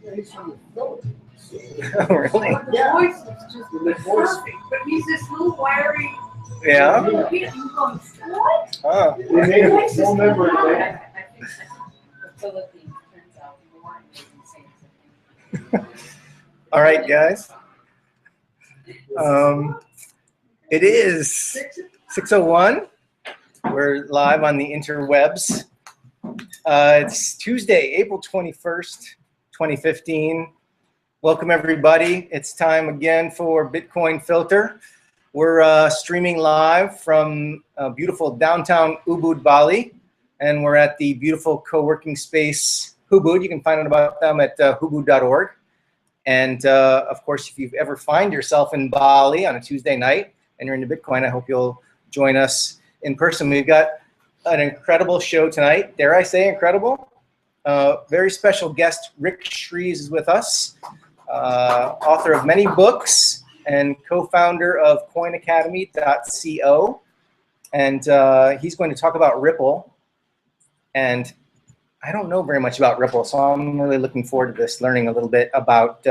Yeah, he's from the Philippines. Oh, really? The voice is just perfect, but he's this little wiry. Yeah. What? Oh. They made a full member of that. I think the Philippines turns out more amazing things. All right, guys. It is 6:01. We're live on the interwebs. It's Tuesday, April 21st, 2015. Welcome, everybody. It's time again for Bitcoin Filter. We're streaming live from beautiful downtown Ubud, Bali, and we're at the beautiful co-working space Ubud. You can find out about them at ubud.org. And of course, if you've ever find yourself in Bali on a Tuesday night and you're into Bitcoin, I hope you'll join us in person. We've got an incredible show tonight. Dare I say incredible? Very special guest, Ric Shreves, is with us, author of many books and co-founder of coinacademy.co. And he's going to talk about Ripple. And I don't know very much about Ripple, so I'm really looking forward to this, learning a little bit about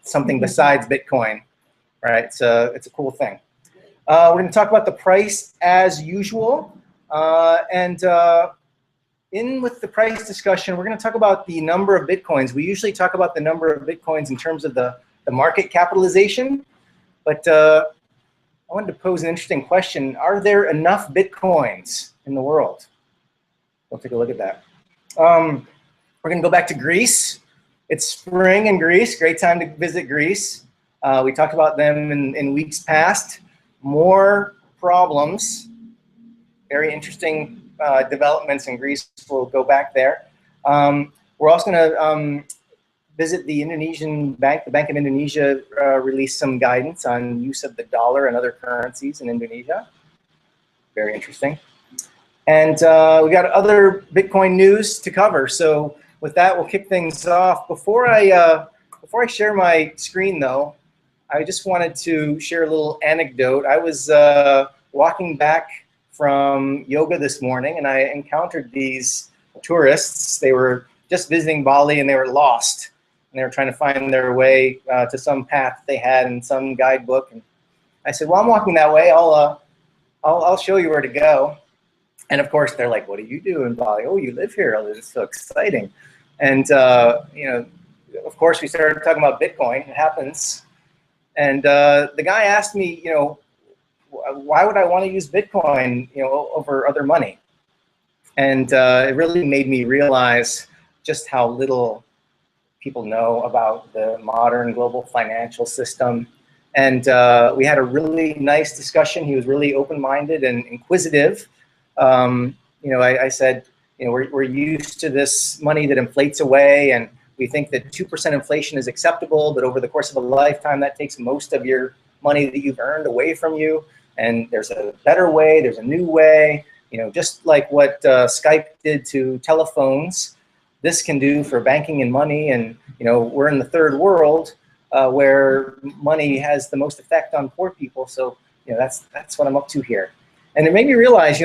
something besides Bitcoin. Right? It's a cool thing. We're going to talk about the price as usual. In with the price discussion, we're going to talk about the number of Bitcoins. We usually talk about the number of Bitcoins in terms of the market capitalization. But I wanted to pose an interesting question. Are there enough Bitcoins in the world? We'll take a look at that. We're going to go back to Greece. It's spring in Greece. Great time to visit Greece. We talked about them in weeks past. More problems. Very interesting developments in Greece. We'll go back there. We're also going to visit the Indonesian bank. The Bank of Indonesia released some guidance on use of the dollar and other currencies in Indonesia. Very interesting. And we got other Bitcoin news to cover. So with that, we'll kick things off. Before I share my screen, though, I just wanted to share a little anecdote. I was walking back from yoga this morning, and I encountered these tourists. They were just visiting Bali, and they were lost. And they were trying to find their way to some path they had in some guidebook. And I said, well, I'm walking that way. I'll show you where to go. And of course, they're like, what do you do in Bali? Oh, you live here. Oh, this is so exciting. And, of course, we started talking about Bitcoin. It happens. And the guy asked me, why would I want to use Bitcoin, over other money? And it really made me realize just how little people know about the modern global financial system. And we had a really nice discussion. He was really open-minded and inquisitive. I said, we're used to this money that inflates away, and we think that 2% inflation is acceptable, but over the course of a lifetime, that takes most of your money that you've earned away from you. And there's a better way, there's a new way, just like what Skype did to telephones, this can do for banking and money. And, we're in the third world where money has the most effect on poor people. So, that's what I'm up to here. And it made me realize,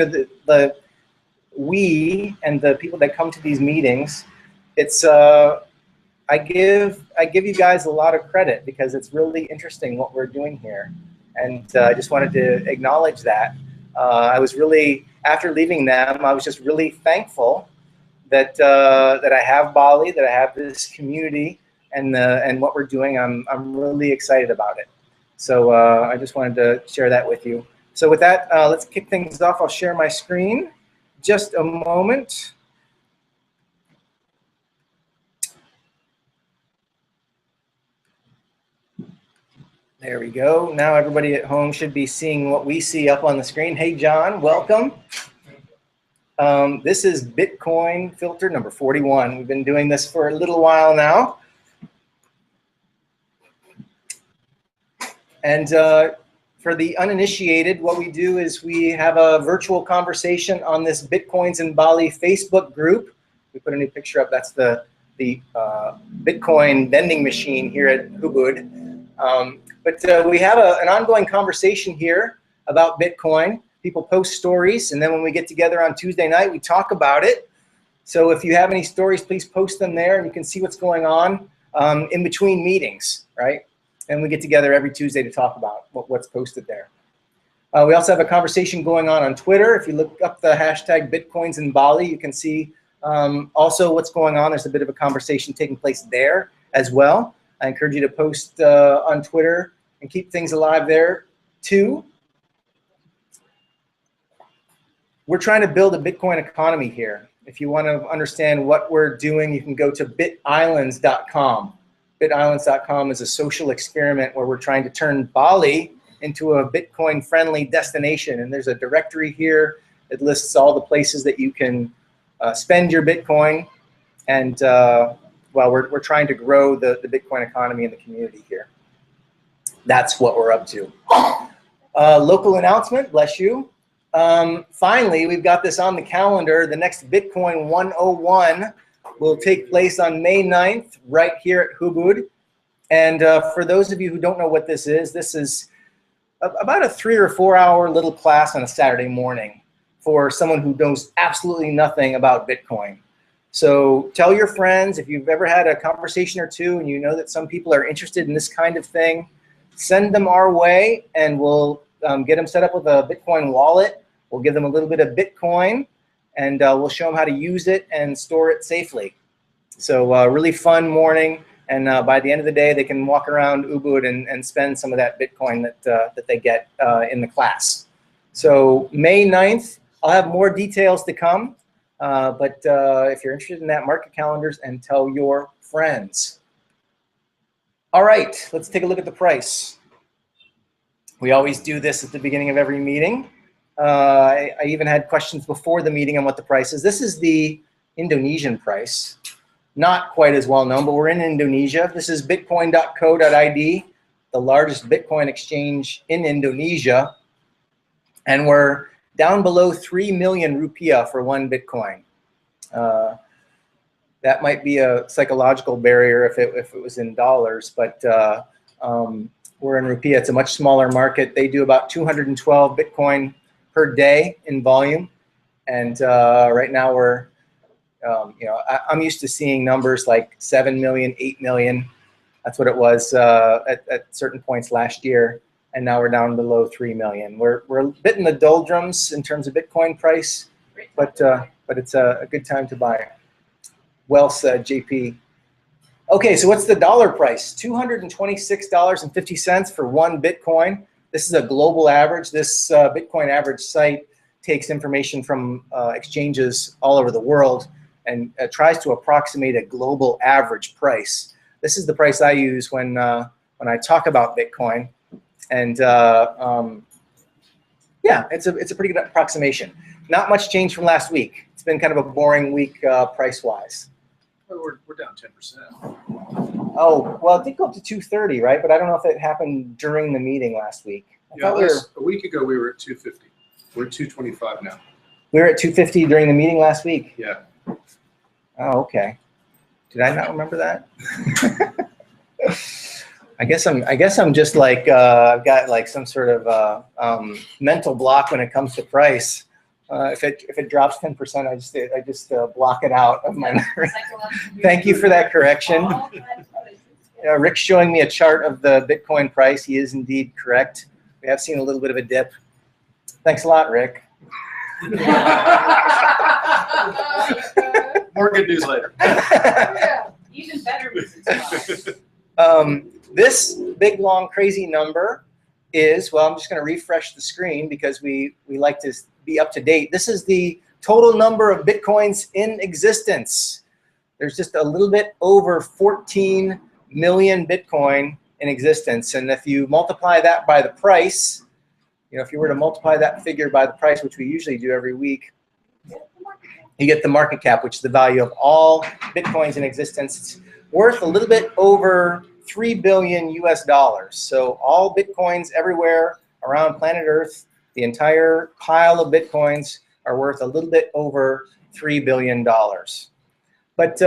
we and the people that come to these meetings, it's, I give you guys a lot of credit because it's really interesting what we're doing here. And I just wanted to acknowledge that. I was really, after leaving them, I was just really thankful that that I have Bali, that I have this community, and what we're doing. I'm really excited about it. So I just wanted to share that with you. So with that, let's kick things off. I'll share my screen. Just a moment. There we go. Now everybody at home should be seeing what we see up on the screen. Hey, John, welcome. This is Bitcoin Filter number 41. We've been doing this for a little while now. And for the uninitiated, what we do is we have a virtual conversation on this Bitcoins in Bali Facebook group. We put a new picture up. That's the Bitcoin vending machine here at Ubud. But we have an ongoing conversation here about Bitcoin. People post stories, and then when we get together on Tuesday night, we talk about it. So if you have any stories, please post them there, and you can see what's going on. in between meetings, right? And we get together every Tuesday to talk about what's posted there. We also have a conversation going on Twitter. If you look up the hashtag Bitcoins in Bali, you can see also what's going on. There's a bit of a conversation taking place there as well. I encourage you to post on Twitter and keep things alive there too. We're trying to build a Bitcoin economy here. If you want to understand what we're doing, you can go to bitislands.com. Bitislands.com is a social experiment where we're trying to turn Bali into a Bitcoin-friendly destination. And there's a directory here that lists all the places that you can spend your Bitcoin. And well, we're trying to grow the Bitcoin economy in the community here. That's what we're up to. Local announcement, bless you. Finally, we've got this on the calendar. The next Bitcoin 101 will take place on May 9th, right here at Ubud. And for those of you who don't know what this is about a 3 or 4 hour little class on a Saturday morning for someone who knows absolutely nothing about Bitcoin. So tell your friends, if you've ever had a conversation or two and you know that some people are interested in this kind of thing, send them our way and we'll get them set up with a Bitcoin wallet. We'll give them a little bit of Bitcoin and we'll show them how to use it and store it safely. So really fun morning. And by the end of the day, they can walk around Ubud and spend some of that Bitcoin that they get in the class. So May 9th, I'll have more details to come. But if you're interested in that, mark your calendars and tell your friends. All right, let's take a look at the price. We always do this at the beginning of every meeting. I even had questions before the meeting on what the price is. This is the Indonesian price. Not quite as well known, but we're in Indonesia. This is bitcoin.co.id, the largest Bitcoin exchange in Indonesia. And we're down below 3 million rupiah for one Bitcoin. That might be a psychological barrier if it was in dollars, but we're in rupiah. It's a much smaller market. They do about 212 Bitcoin per day in volume. And right now we're I'm used to seeing numbers like 7 million, 8 million. That's what it was at certain points last year. And now we're down below 3 million. We're a bit in the doldrums in terms of Bitcoin price, but it's a good time to buy. Well said, JP. Okay, so what's the dollar price? $226.50 for one Bitcoin. This is a global average. This Bitcoin average site takes information from exchanges all over the world and tries to approximate a global average price. This is the price I use when I talk about Bitcoin, and yeah, it's a pretty good approximation. Not much change from last week. It's been kind of a boring week price-wise. Well, we're down 10%. Oh, well, it did go up to 230, right? But I don't know if it happened during the meeting last week. A week ago we were at 250. We're at 225 now. We were at 250 during the meeting last week. Yeah. Oh, okay. Did I not remember that? I guess I'm just like I've got like some sort of mental block when it comes to price. If it drops 10%, I just block it out of my memory. Thank you for that correction. Rick's showing me a chart of the Bitcoin price. He is indeed correct. We have seen a little bit of a dip. Thanks a lot, Rick. More good news later. Yeah, even better reasons why. This big, long, crazy number is, well, I'm just going to refresh the screen because we like to be up to date. This is the total number of Bitcoins in existence. There's just a little bit over 14 million Bitcoin in existence. And if you multiply that by the price, if you were to multiply that figure by the price, which we usually do every week, you get the market cap, which is the value of all Bitcoins in existence. It's worth a little bit over $3 billion US. So all Bitcoins everywhere around planet Earth, the entire pile of Bitcoins are worth a little bit over $3 billion. But,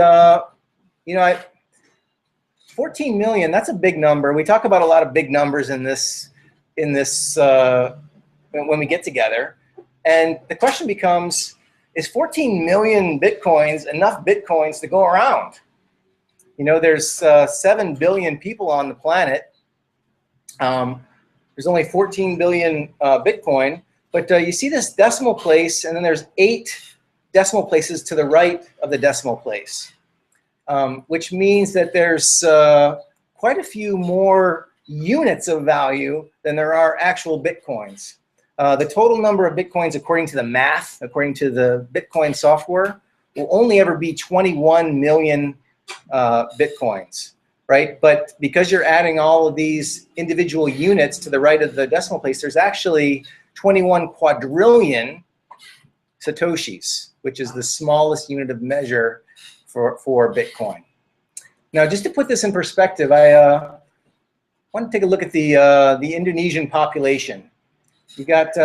14 million, that's a big number. We talk about a lot of big numbers in this when we get together. And the question becomes, is 14 million Bitcoins enough Bitcoins to go around? You know, there's 7 billion people on the planet. There's only 14 billion Bitcoin, but you see this decimal place, and then there's 8 decimal places to the right of the decimal place, which means that there's quite a few more units of value than there are actual Bitcoins. The total number of Bitcoins, according to the math, according to the Bitcoin software, will only ever be 21 million Bitcoins, right? But because you're adding all of these individual units to the right of the decimal place, there's actually 21 quadrillion Satoshis, which is the smallest unit of measure for Bitcoin. Now, just to put this in perspective, I want to take a look at the Indonesian population. You got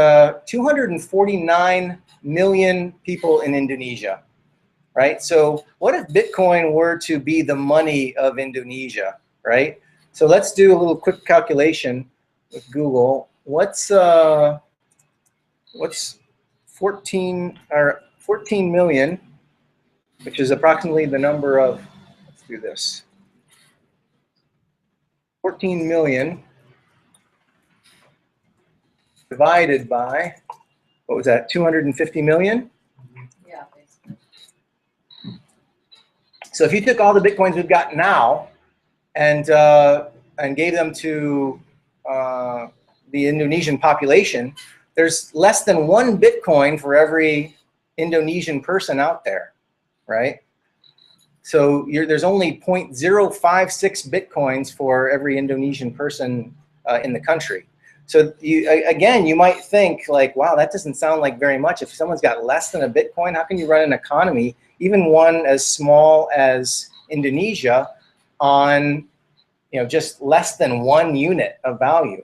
249 million people in Indonesia, right? So what if Bitcoin were to be the money of Indonesia, right? So let's do a little quick calculation with Google. What's 14 million, which is approximately the number of, let's do this, 14 million divided by, what was that, 250 million? Yeah, basically. So if you took all the Bitcoins we've got now and gave them to the Indonesian population, there's less than 1 Bitcoin for every Indonesian person out there, right? So there's only 0.056 Bitcoins for every Indonesian person in the country. So again, you might think like, wow, that doesn't sound like very much. If someone's got less than a Bitcoin, how can you run an economy, even one as small as Indonesia, on just less than 1 unit of value?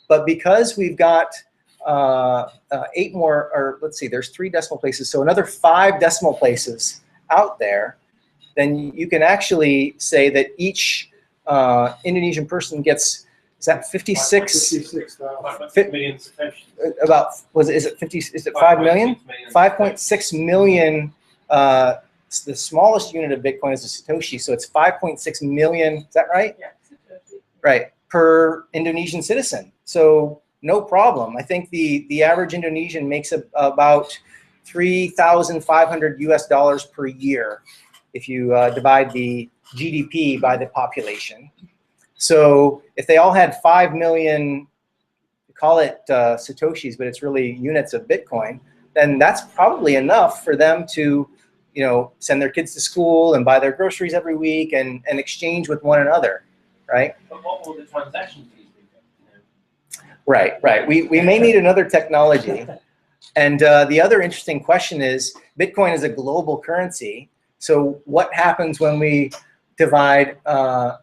But because we've got 8 more, or let's see, there's 3 decimal places, so another 5 decimal places out there, then you can actually say that each Indonesian person gets, is that 56,000 million Satoshis. About, is it 5 million? 5.6 million, the smallest unit of Bitcoin is a Satoshi, so it's 5.6 million, is that right? Yeah, Satoshi. Right, per Indonesian citizen. So no problem. I think the average Indonesian makes about $3,500 per year if you divide the GDP by the population. So if they all had 5 million, call it Satoshis, but it's really units of Bitcoin, then that's probably enough for them to send their kids to school and buy their groceries every week and exchange with one another, right? But what will the transaction fees be? Right. We may need another technology. And the other interesting question is, Bitcoin is a global currency. So what happens when we divide, I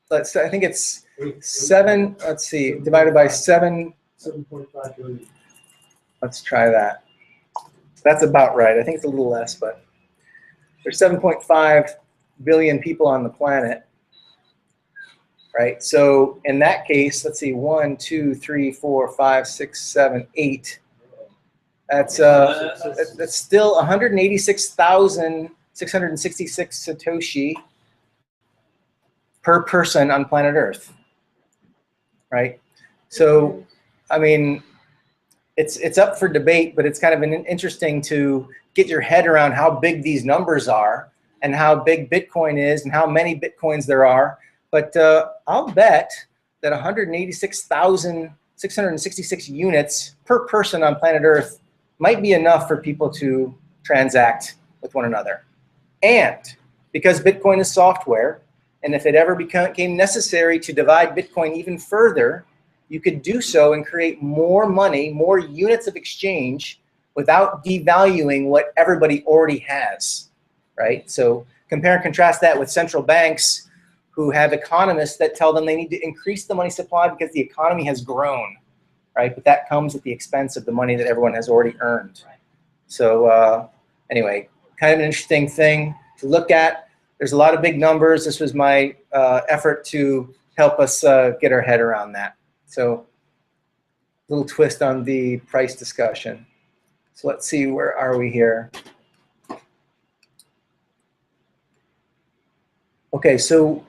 think it's 7, let's see, divided by 7. 7.5 billion. Let's try that. That's about right. I think it's a little less, but there's 7.5 billion people on the planet. Right, so in that case, let's see, 1, 2, 3, 4, 5, 6, 7, 8. That's still 186,666 Satoshi per person on planet Earth. Right, so I mean, it's up for debate, but it's kind of interesting to get your head around how big these numbers are and how big Bitcoin is and how many Bitcoins there are. But I'll bet that 186,666 units per person on planet Earth might be enough for people to transact with one another. And because Bitcoin is software, and if it ever became necessary to divide Bitcoin even further, you could do so and create more money, more units of exchange without devaluing what everybody already has, right? So compare and contrast that with central banks who have economists that tell them they need to increase the money supply because the economy has grown, right? But that comes at the expense of the money that everyone has already earned. So anyway, kind of an interesting thing to look at. There's a lot of big numbers. This was my effort to help us get our head around that. So a little twist on the price discussion. So let's see, where are we here? Okay, so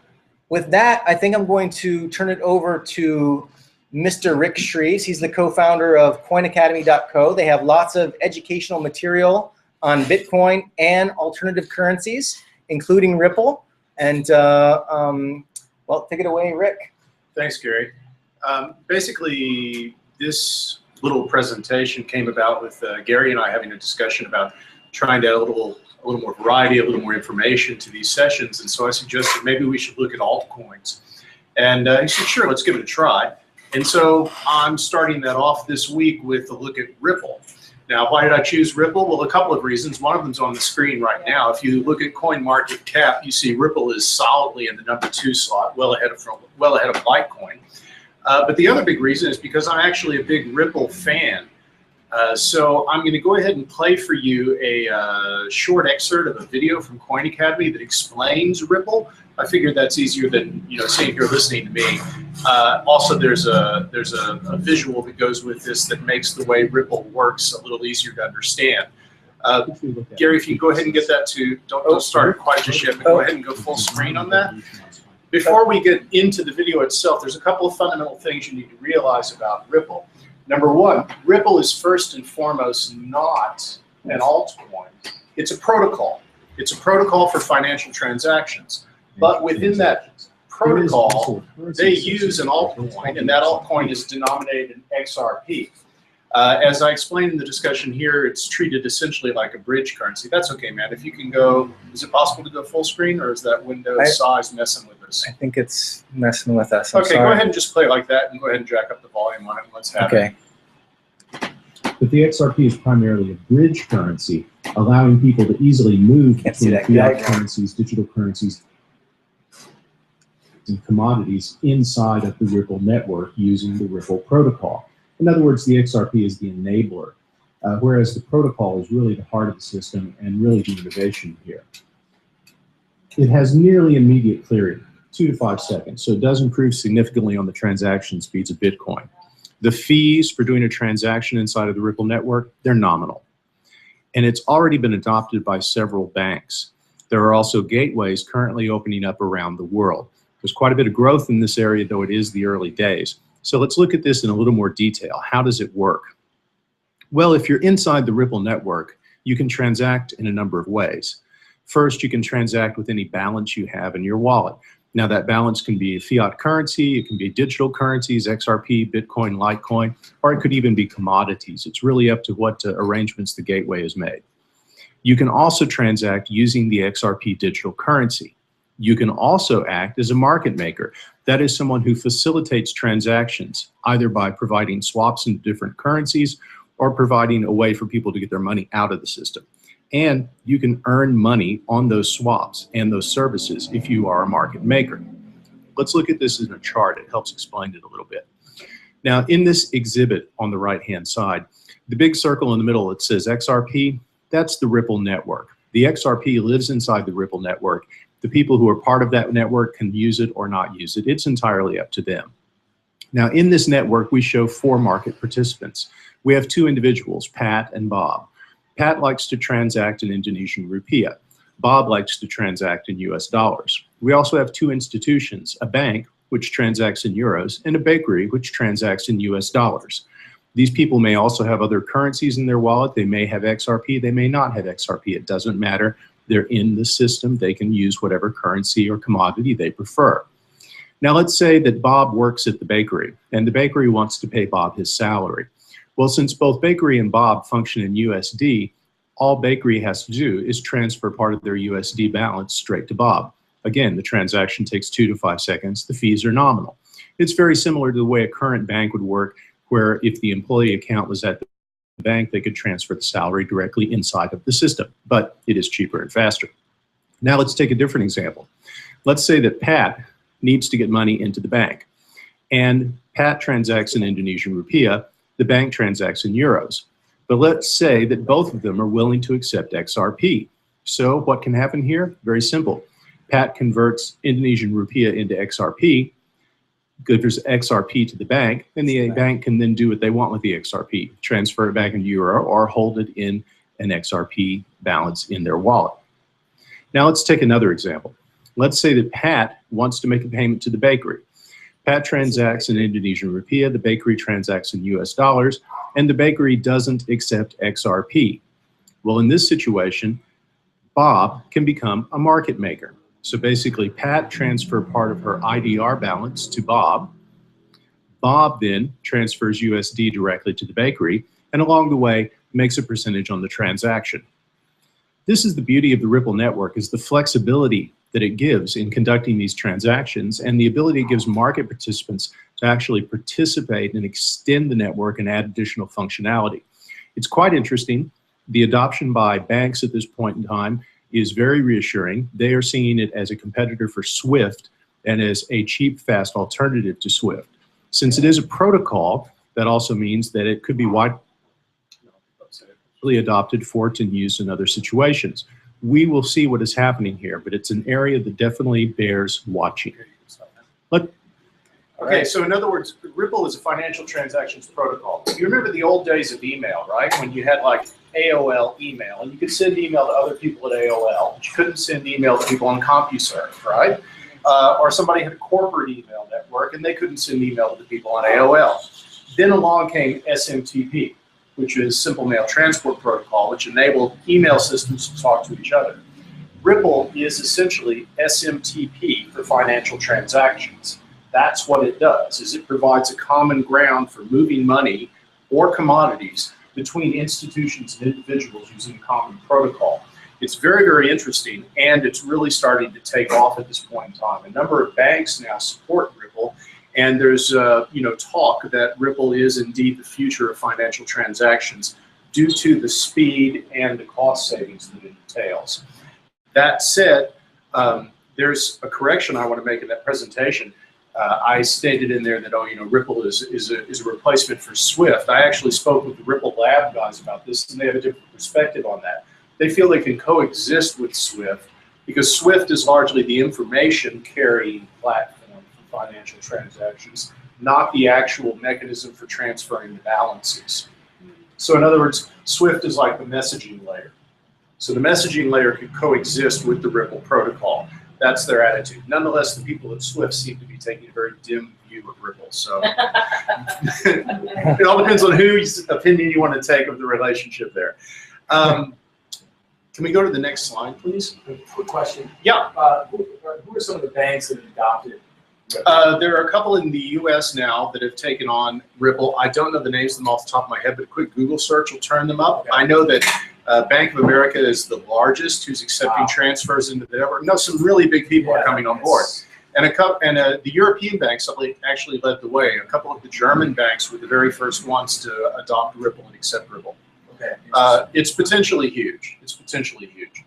with that, I think I'm going to turn it over to Mr. Ric Shreves. He's the co-founder of coinacademy.co. They have lots of educational material on Bitcoin and alternative currencies, including Ripple. And well, take it away, Rick. Thanks, Gary. Basically, this little presentation came about with Gary and I having a discussion about trying to add a little more variety, a little more information to these sessions. And so I suggested maybe we should look at altcoins. And he said, sure, let's give it a try. And so I'm starting that off this week with a look at Ripple. Now, why did I choose Ripple? Well, a couple of reasons. One of them is on the screen right now. If you look at CoinMarketCap, you see Ripple is solidly in the #2 slot, well ahead of Litecoin. But the other big reason is because I'm actually a big Ripple fan. So I'm going to go ahead and play for you a short excerpt of a video from Coin Academy that explains Ripple. I figured that's easier than sitting here listening to me. Also, there's a visual that goes with this that makes the way Ripple works a little easier to understand. Gary, if you can go ahead and get that to don't start it quite just yet, but go ahead and go full screen on that. Before we get into the video itself, there's a couple of fundamental things you need to realize about Ripple. Number one, Ripple is first and foremost not an altcoin. It's a protocol. It's a protocol for financial transactions. But within that protocol, they use an altcoin, and that altcoin is denominated in XRP. As I explained in the discussion here, it's treated essentially like a bridge currency. That's okay, man. If you can go, is it possible to go full screen, or is that window size messing with us? I think it's messing with us. I'm okay, sorry. Go ahead and just play it like that, and go ahead and jack up the volume on it. Let's have it. But the XRP is primarily a bridge currency, allowing people to easily move between fiat currencies, digital currencies, and commodities inside of the Ripple network using the Ripple protocol. In other words, the XRP is the enabler, whereas the protocol is really the heart of the system and really the innovation here. It has nearly immediate clearing, 2 to 5 seconds, so it does improve significantly on the transaction speeds of Bitcoin. The fees for doing a transaction inside of the Ripple network, they're nominal. And it's already been adopted by several banks. There are also gateways currently opening up around the world. There's quite a bit of growth in this area, though it is the early days. So let's look at this in a little more detail. How does it work? Well, if you're inside the Ripple network, you can transact in a number of ways. First, you can transact with any balance you have in your wallet. Now, that balance can be a fiat currency, it can be digital currencies, XRP, Bitcoin, Litecoin, or it could even be commodities. It's really up to what arrangements the gateway has made. You can also transact using the XRP digital currency. You can also act as a market maker. That is someone who facilitates transactions, either by providing swaps into different currencies or providing a way for people to get their money out of the system. And you can earn money on those swaps and those services if you are a market maker. Let's look at this in a chart. It helps explain it a little bit. Now, in this exhibit on the right-hand side, the big circle in the middle, it says XRP. That's the Ripple network. The XRP lives inside the Ripple network. The people who are part of that network can use it or not use it. It's entirely up to them. Now, in this network, we show 4 market participants. We have 2 individuals, Pat and Bob. Pat likes to transact in Indonesian rupiah. Bob likes to transact in US dollars. We also have 2 institutions, a bank, which transacts in euros, and a bakery, which transacts in US dollars. These people may also have other currencies in their wallet. They may have XRP, they may not have XRP. It doesn't matter. They're in the system. They can use whatever currency or commodity they prefer. Now, let's say that Bob works at the bakery, and the bakery wants to pay Bob his salary. Well, since both bakery and Bob function in USD, all bakery has to do is transfer part of their USD balance straight to Bob. Again, the transaction takes 2 to 5 seconds. The fees are nominal. It's very similar to the way a current bank would work, where if the employee account was at the bank, they could transfer the salary directly inside of the system, but it is cheaper and faster. Now let's take a different example. Let's say that Pat needs to get money into the bank, and Pat transacts in Indonesian rupiah, the bank transacts in euros. But let's say that both of them are willing to accept XRP. So what can happen here? Very simple. Pat converts Indonesian rupiah into XRP, gives XRP to the bank, and the bank can then do what they want with the XRP, transfer it back into euro or hold it in an XRP balance in their wallet. Now let's take another example. Let's say that Pat wants to make a payment to the bakery. Pat transacts in Indonesian rupiah, the bakery transacts in US dollars, and the bakery doesn't accept XRP. Well, in this situation, Bob can become a market maker. So basically, Pat transferred part of her IDR balance to Bob. Bob then transfers USD directly to the bakery, and along the way, makes a percentage on the transaction. This is the beauty of the Ripple network, is the flexibility that it gives in conducting these transactions, and the ability it gives market participants to actually participate and extend the network and add additional functionality. It's quite interesting. The adoption by banks at this point in time is very reassuring. They are seeing it as a competitor for SWIFT and as a cheap, fast alternative to SWIFT. Since it is a protocol, that also means that it could be widely adopted for it and used in other situations. We will see what is happening here, but it's an area that definitely bears watching. Okay, so in other words, Ripple is a financial transactions protocol. You remember the old days of email, right? When you had like AOL email, and you could send email to other people at AOL, but you couldn't send email to people on CompuServe, right? Or somebody had a corporate email network, and they couldn't send email to the people on AOL. Then along came SMTP, which is Simple Mail Transport Protocol, which enabled email systems to talk to each other. Ripple is essentially SMTP for financial transactions. That's what it does, is it provides a common ground for moving money or commodities between institutions and individuals using a common protocol. It's very, very interesting, and it's really starting to take off at this point in time. A number of banks now support Ripple, and there's talk that Ripple is indeed the future of financial transactions due to the speed and the cost savings that it entails. That said, there's a correction I want to make in that presentation. I stated in there that, Ripple is a replacement for SWIFT. I actually spoke with the Ripple Lab guys about this, and they have a different perspective on that. They feel they can coexist with SWIFT because SWIFT is largely the information carrying platform for financial transactions, not the actual mechanism for transferring the balances. So in other words, SWIFT is like the messaging layer. So the messaging layer could coexist with the Ripple protocol. That's their attitude. Nonetheless, the people at SWIFT seem to be taking a very dim view of Ripple. So it all depends on whose opinion you want to take of the relationship there. Can we go to the next slide, please? Quick question. Yeah. Who are some of the banks that have adopted Ripple? There are a couple in the U.S. now that have taken on Ripple. I don't know the names of them off the top of my head, but a quick Google search will turn them up. Okay. I know that Bank of America is the largest who's accepting transfers into the network. No, some really big people are coming on board. And the European banks actually led the way. A couple of the German banks were the very first ones to adopt Ripple and accept Ripple. Okay. It's potentially huge. It's potentially huge.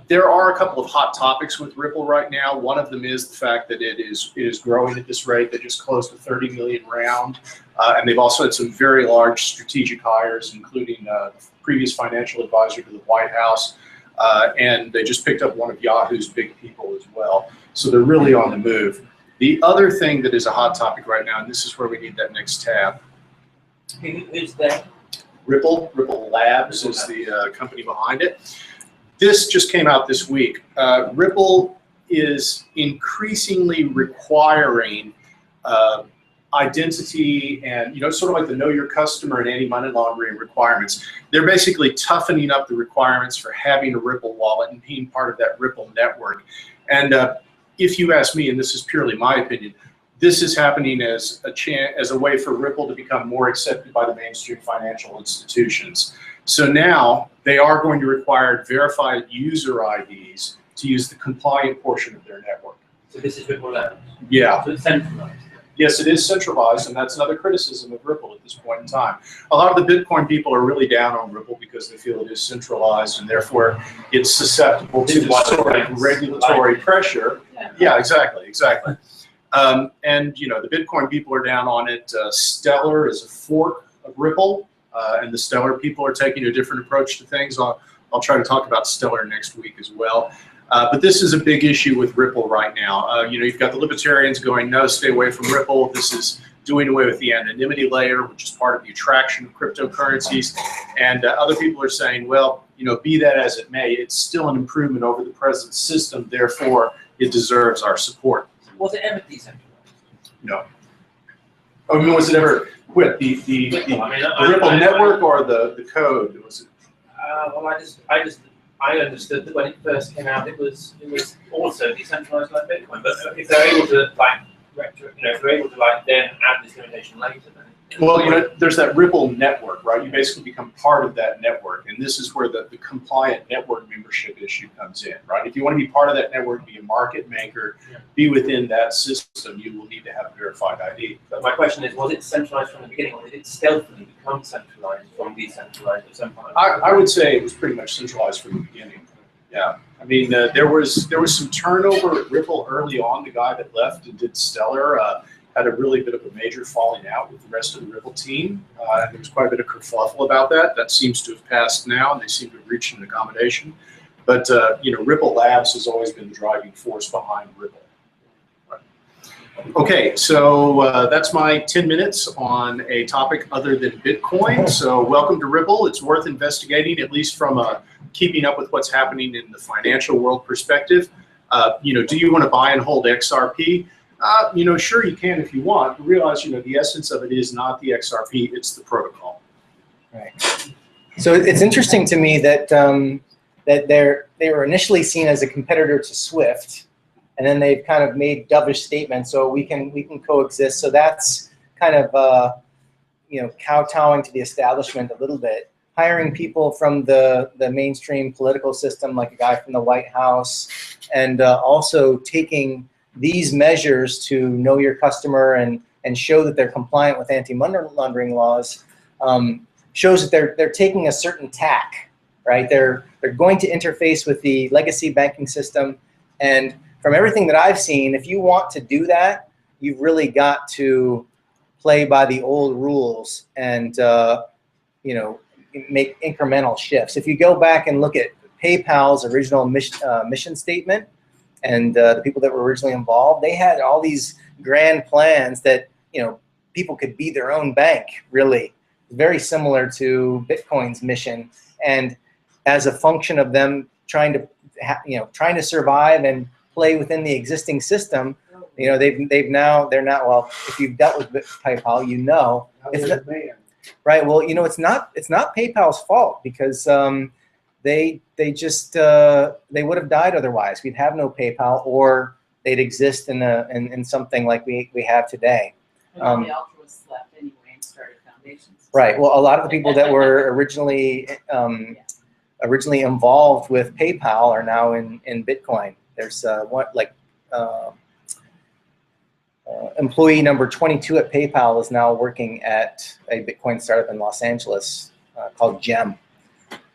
There are a couple of hot topics with Ripple right now. One of them is the fact that it is growing at this rate. They just closed a 30 million round, and they've also had some very large strategic hires, including the previous financial advisor to the White House, and they just picked up one of Yahoo's big people as well. So they're really on the move. The other thing that is a hot topic right now, and this is where we need that next tab. Who's that? Ripple Labs is the company behind it. This just came out this week. Ripple is increasingly requiring identity and, sort of like the know your customer and anti-money laundering requirements. They're basically toughening up the requirements for having a Ripple wallet and being part of that Ripple network. And if you ask me, and this is purely my opinion, this is happening as a way for Ripple to become more accepted by the mainstream financial institutions. So now they are going to require verified user IDs to use the compliant portion of their network. So this is Ripple Labs. Yeah. So it's centralized. Yes, it is centralized, and that's another criticism of Ripple at this point in time. A lot of the Bitcoin people are really down on Ripple because they feel it is centralized, and therefore it's susceptible to this sort of regulatory pressure. Yeah, exactly. And the Bitcoin people are down on it. Stellar is a fork of Ripple, and the Stellar people are taking a different approach to things. I'll try to talk about Stellar next week as well. But this is a big issue with Ripple right now. You've got the libertarians going, no, stay away from Ripple. This is doing away with the anonymity layer, which is part of the attraction of cryptocurrencies. And other people are saying, well, be that as it may, it's still an improvement over the present system. Therefore, it deserves our support. Was it ever decentralized? No. Oh, I mean, was it ever quit? The Ripple network or the code? Was it? Well, I understood that when it first came out, it was also decentralized like Bitcoin. But if they're able to if they're able to then add this limitation later, then. Well, there's that Ripple network, right? You basically become part of that network, and this is where the compliant network membership issue comes in, right? If you want to be part of that network, be a market maker, be within that system, you will need to have a verified ID. But my question is, was it centralized from the beginning, or did it stealthily become centralized from decentralized at some point? I would say it was pretty much centralized from the beginning. Yeah, I mean, there was some turnover at Ripple early on. The guy that left and did stellar had a really bit of a major falling out with the rest of the Ripple team. There was quite a bit of kerfuffle about that. That seems to have passed now, and they seem to have reached an accommodation. But Ripple Labs has always been the driving force behind Ripple. Okay, so that's my 10 minutes on a topic other than Bitcoin. So welcome to Ripple. It's worth investigating, at least from a keeping up with what's happening in the financial world perspective. Do you want to buy and hold XRP? Sure you can if you want. But realize, the essence of it is not the XRP, it's the protocol. Right. So it's interesting to me that that they were initially seen as a competitor to SWIFT, and then they've kind of made dovish statements. So we can coexist. So that's kind of kowtowing to the establishment a little bit, hiring people from the mainstream political system, like a guy from the White House, and also taking these measures to know your customer and show that they're compliant with anti-money laundering laws, shows that they're taking a certain tack, right? They're going to interface with the legacy banking system, and from everything that I've seen, if you want to do that, you've really got to play by the old rules and make incremental shifts. If you go back and look at PayPal's original mission statement, and the people that were originally involved, they had all these grand plans that people could be their own bank. Really, very similar to Bitcoin's mission, and as a function of them trying to survive and play within the existing system, they're not. Well, if you've dealt with PayPal, it's not, right. Well, it's not PayPal's fault, because they would have died otherwise. We'd have no PayPal, or they'd exist in something like we have today. And all the altruists left anyway and started foundations. Right. Well, a lot of the people that were originally involved with PayPal are now in Bitcoin. There's employee number 22 at PayPal is now working at a Bitcoin startup in Los Angeles called Gem.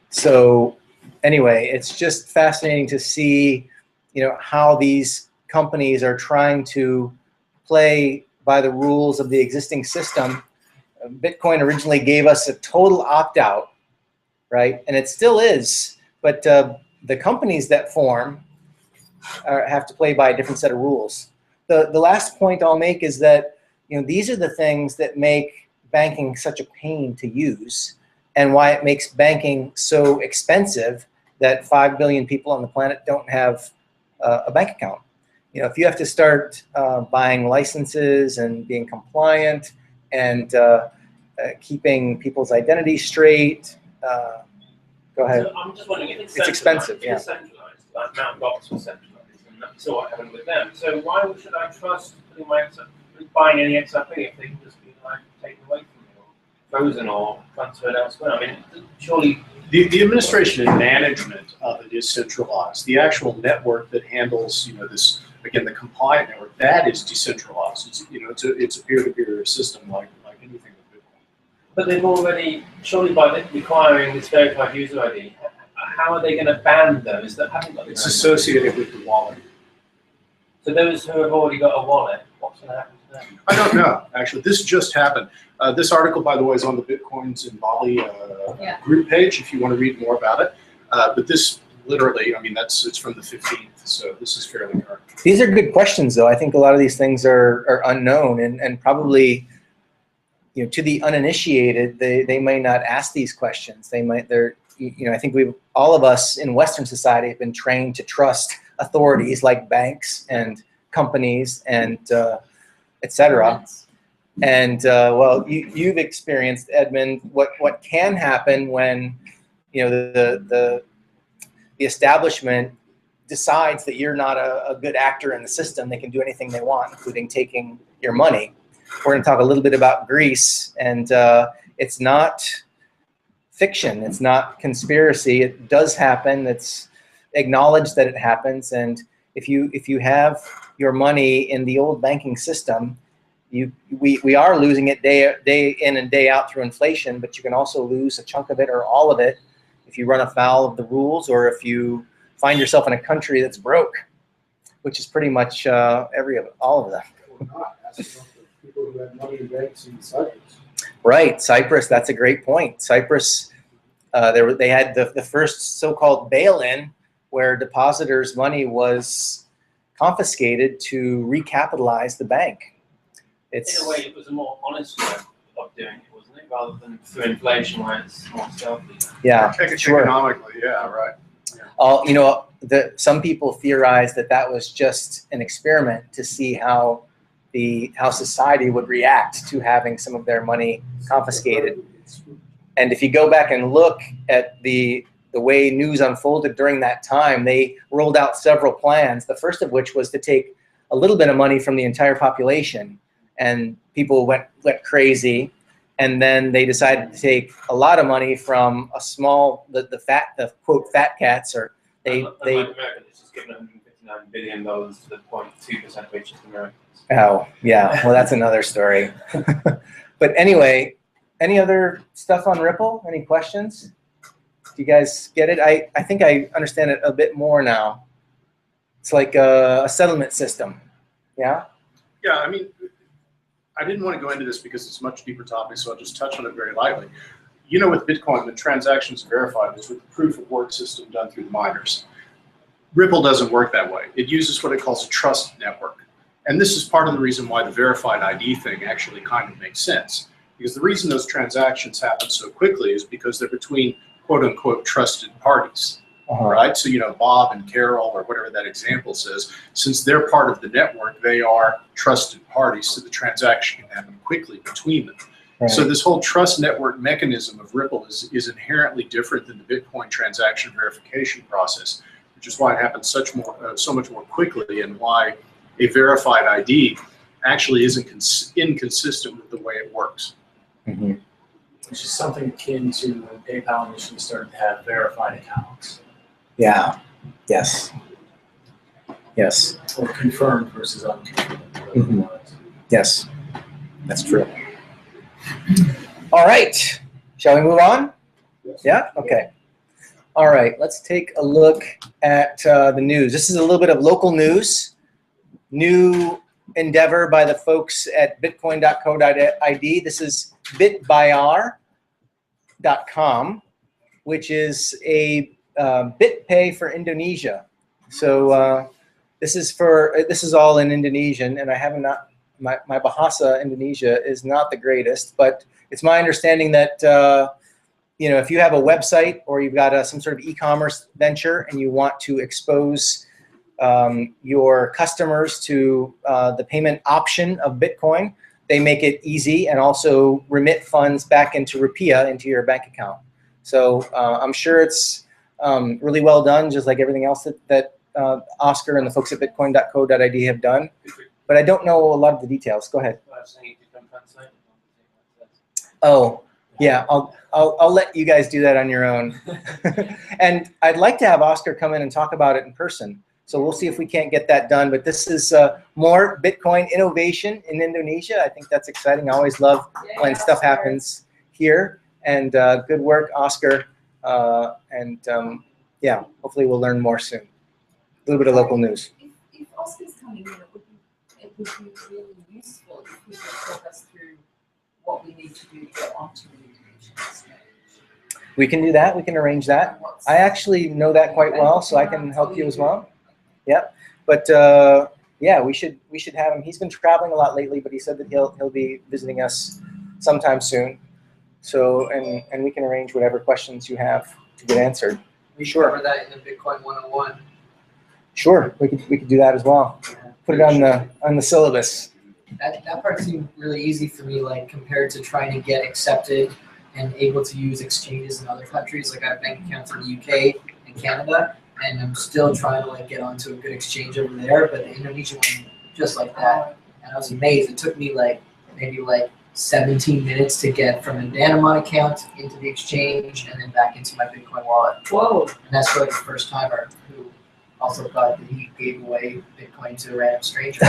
So anyway, it's just fascinating to see, how these companies are trying to play by the rules of the existing system. Bitcoin originally gave us a total opt-out, right? And it still is, but the companies that form have to play by a different set of rules. The last point I'll make is that these are the things that make banking such a pain to use, and why it makes banking so expensive that 5 billion people on the planet don't have a bank account. If you have to start buying licenses and being compliant and keeping people's identities straight, go ahead. So I'm just wondering if it's expensive, yeah. Centralized, like Mt. Gox was centralized, and that's what happened with them. So why should I trust buying any XRP if they can just be taken away from me, or frozen, or transferred elsewhere? I mean, surely. The administration and management of it is centralized. The actual network that handles, this, again, the compliant network, that is decentralized. It's a peer-to-peer system like anything with Bitcoin. But they've already, surely by requiring this verified user ID, how are they going to ban those that haven't got the It's associated with the wallet. So those who have already got a wallet, what's going to happen to them? I don't know, actually. This just happened. This article, by the way, is on the Bitcoins in Bali group page if you want to read more about it. But this literally, it's from the 15th, so this is fairly current. These are good questions, though. I think a lot of these things are unknown, and probably, to the uninitiated, they may not ask these questions. I think all of us in Western society have been trained to trust authorities like banks and companies and et cetera. And well, you've experienced, Edmund, what can happen when the establishment decides that you're not a good actor in the system. They can do anything they want, including taking your money. We're going to talk a little bit about Greece, and it's not fiction. It's not conspiracy. It does happen. It's acknowledged that it happens. And if you have your money in the old banking system, we are losing it day in and day out through inflation, but you can also lose a chunk of it or all of it if you run afoul of the rules, or if you find yourself in a country that's broke, which is pretty much all of them. Or not. That's the people who have money in banks in Cyprus. Right, Cyprus. That's a great point. Cyprus, they had the first so-called bail-in, where depositors' money was confiscated to recapitalize the bank. In a way, it was a more honest way of doing it, wasn't it? Rather than through inflation, where it's more stealthy. Yeah, sure. Economically, yeah, right. Some people theorize that was just an experiment to see how society would react to having some of their money confiscated. And if you go back and look at the way news unfolded during that time, they rolled out several plans. The first of which was to take a little bit of money from the entire population, and people went crazy. And then they decided to take a lot of money from a small, the quote fat cats, or they. America, it's just given $159 billion to the 0.2% richest Americans. Oh yeah, well that's another story. But anyway, any other stuff on Ripple? Any questions? Do you guys get it? I think I understand it a bit more now. It's like a settlement system. Yeah? Yeah, I mean, I didn't want to go into this because it's a much deeper topic, so I'll just touch on it very lightly. With Bitcoin, the transactions verified is with the proof of work system done through the miners. Ripple doesn't work that way. It uses what it calls a trust network. And this is part of the reason why the verified ID thing actually kind of makes sense. Because the reason those transactions happen so quickly is because they're between quote unquote trusted parties, right? So, Bob and Carol, or whatever that example says, since they're part of the network, they are trusted parties, so the transaction can happen quickly between them. Right. So this whole trust network mechanism of Ripple is inherently different than the Bitcoin transaction verification process, which is why it happens so much more quickly, and why a verified ID actually isn't inconsistent with the way it works. Mm-hmm. Which is something akin to when PayPal initially started to have verified accounts. Yeah. Yes. Yes. Or confirmed versus unconfirmed. Mm-hmm. Yes. That's true. All right. Shall we move on? Yes. Yeah? Okay. All right. Let's take a look at the news. This is a little bit of local news. New endeavor by the folks at bitcoin.co.id. This is bitbuyer.com, which is a BitPay for Indonesia. So this is all in Indonesian, and I have not, my Bahasa Indonesia is not the greatest, but it's my understanding that if you have a website or you've got some sort of e-commerce venture and you want to expose your customers to the payment option of Bitcoin, they make it easy and also remit funds back into rupiah into your bank account. So I'm sure it's really well done, just like everything else that Oscar and the folks at bitcoin.co.id have done. But I don't know a lot of the details. Go ahead. Oh, yeah, I'll let you guys do that on your own. And I'd like to have Oscar come in and talk about it in person. So we'll see if we can't get that done. But this is more Bitcoin innovation in Indonesia. I think that's exciting. I always love when stuff happens here. And good work, Oscar. Yeah, hopefully we'll learn more soon. A little bit of local news. If Oscar's coming in, it would be really useful if he could talk us through what we need to do to get onto the Indonesian stage. We can do that. We can arrange that. I actually know that quite well, so I can help you as well. Yep. But yeah, we should have him. He's been traveling a lot lately, but he said that he'll be visiting us sometime soon. So and we can arrange whatever questions you have to get answered. We cover that in the Bitcoin 101. Sure, we could do that as well. Put it on the syllabus. That part seemed really easy for me, like compared to trying to get accepted and able to use exchanges in other countries. Like I have bank accounts in the UK and Canada, and I'm still trying to like get onto a good exchange over there. But the Indonesian one, just like that, and I was amazed. It took me maybe 17 minutes to get from an Danamon account into the exchange and then back into my Bitcoin wallet. Whoa. And that's for like a first timer who also thought that he gave away Bitcoin to a random stranger. I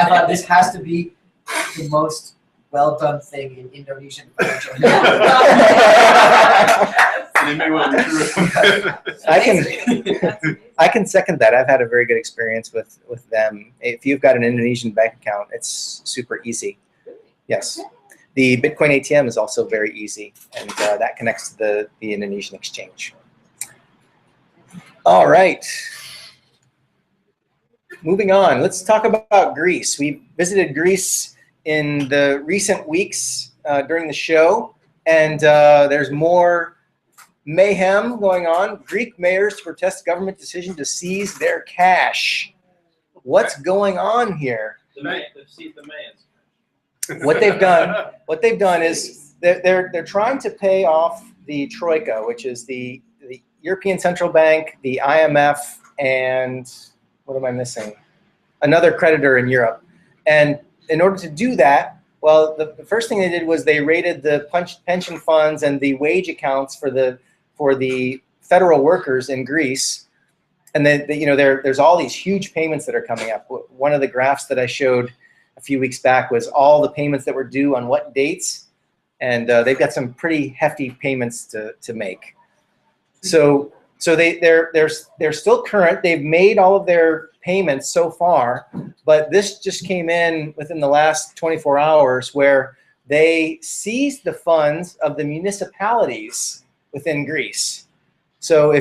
thought this has to be the most well done thing in Indonesian financial history. It may well be true. I can second that. I've had a very good experience with them. If you've got an Indonesian bank account, it's super easy. Yes. The Bitcoin ATM is also very easy, and that connects to the Indonesian exchange. All right. Moving on, let's talk about Greece. We visited Greece in the recent weeks during the show, and there's more mayhem going on. Greek mayors to protest government decision to seize their cash. What's going on here? They've seized the mayors. What they've done is they're trying to pay off the Troika, which is the European Central Bank, the IMF, and what am I missing? Another creditor in Europe. And in order to do that, well, the first thing they did was they raided the pension funds and the wage accounts for the federal workers in Greece. And then there's all these huge payments that are coming up. One of the graphs that I showed a few weeks back was all the payments that were due on what dates, and they've got some pretty hefty payments to make. So they're still current. They've made all of their payments so far, but this just came in within the last 24 hours where they seized the funds of the municipalities within Greece. So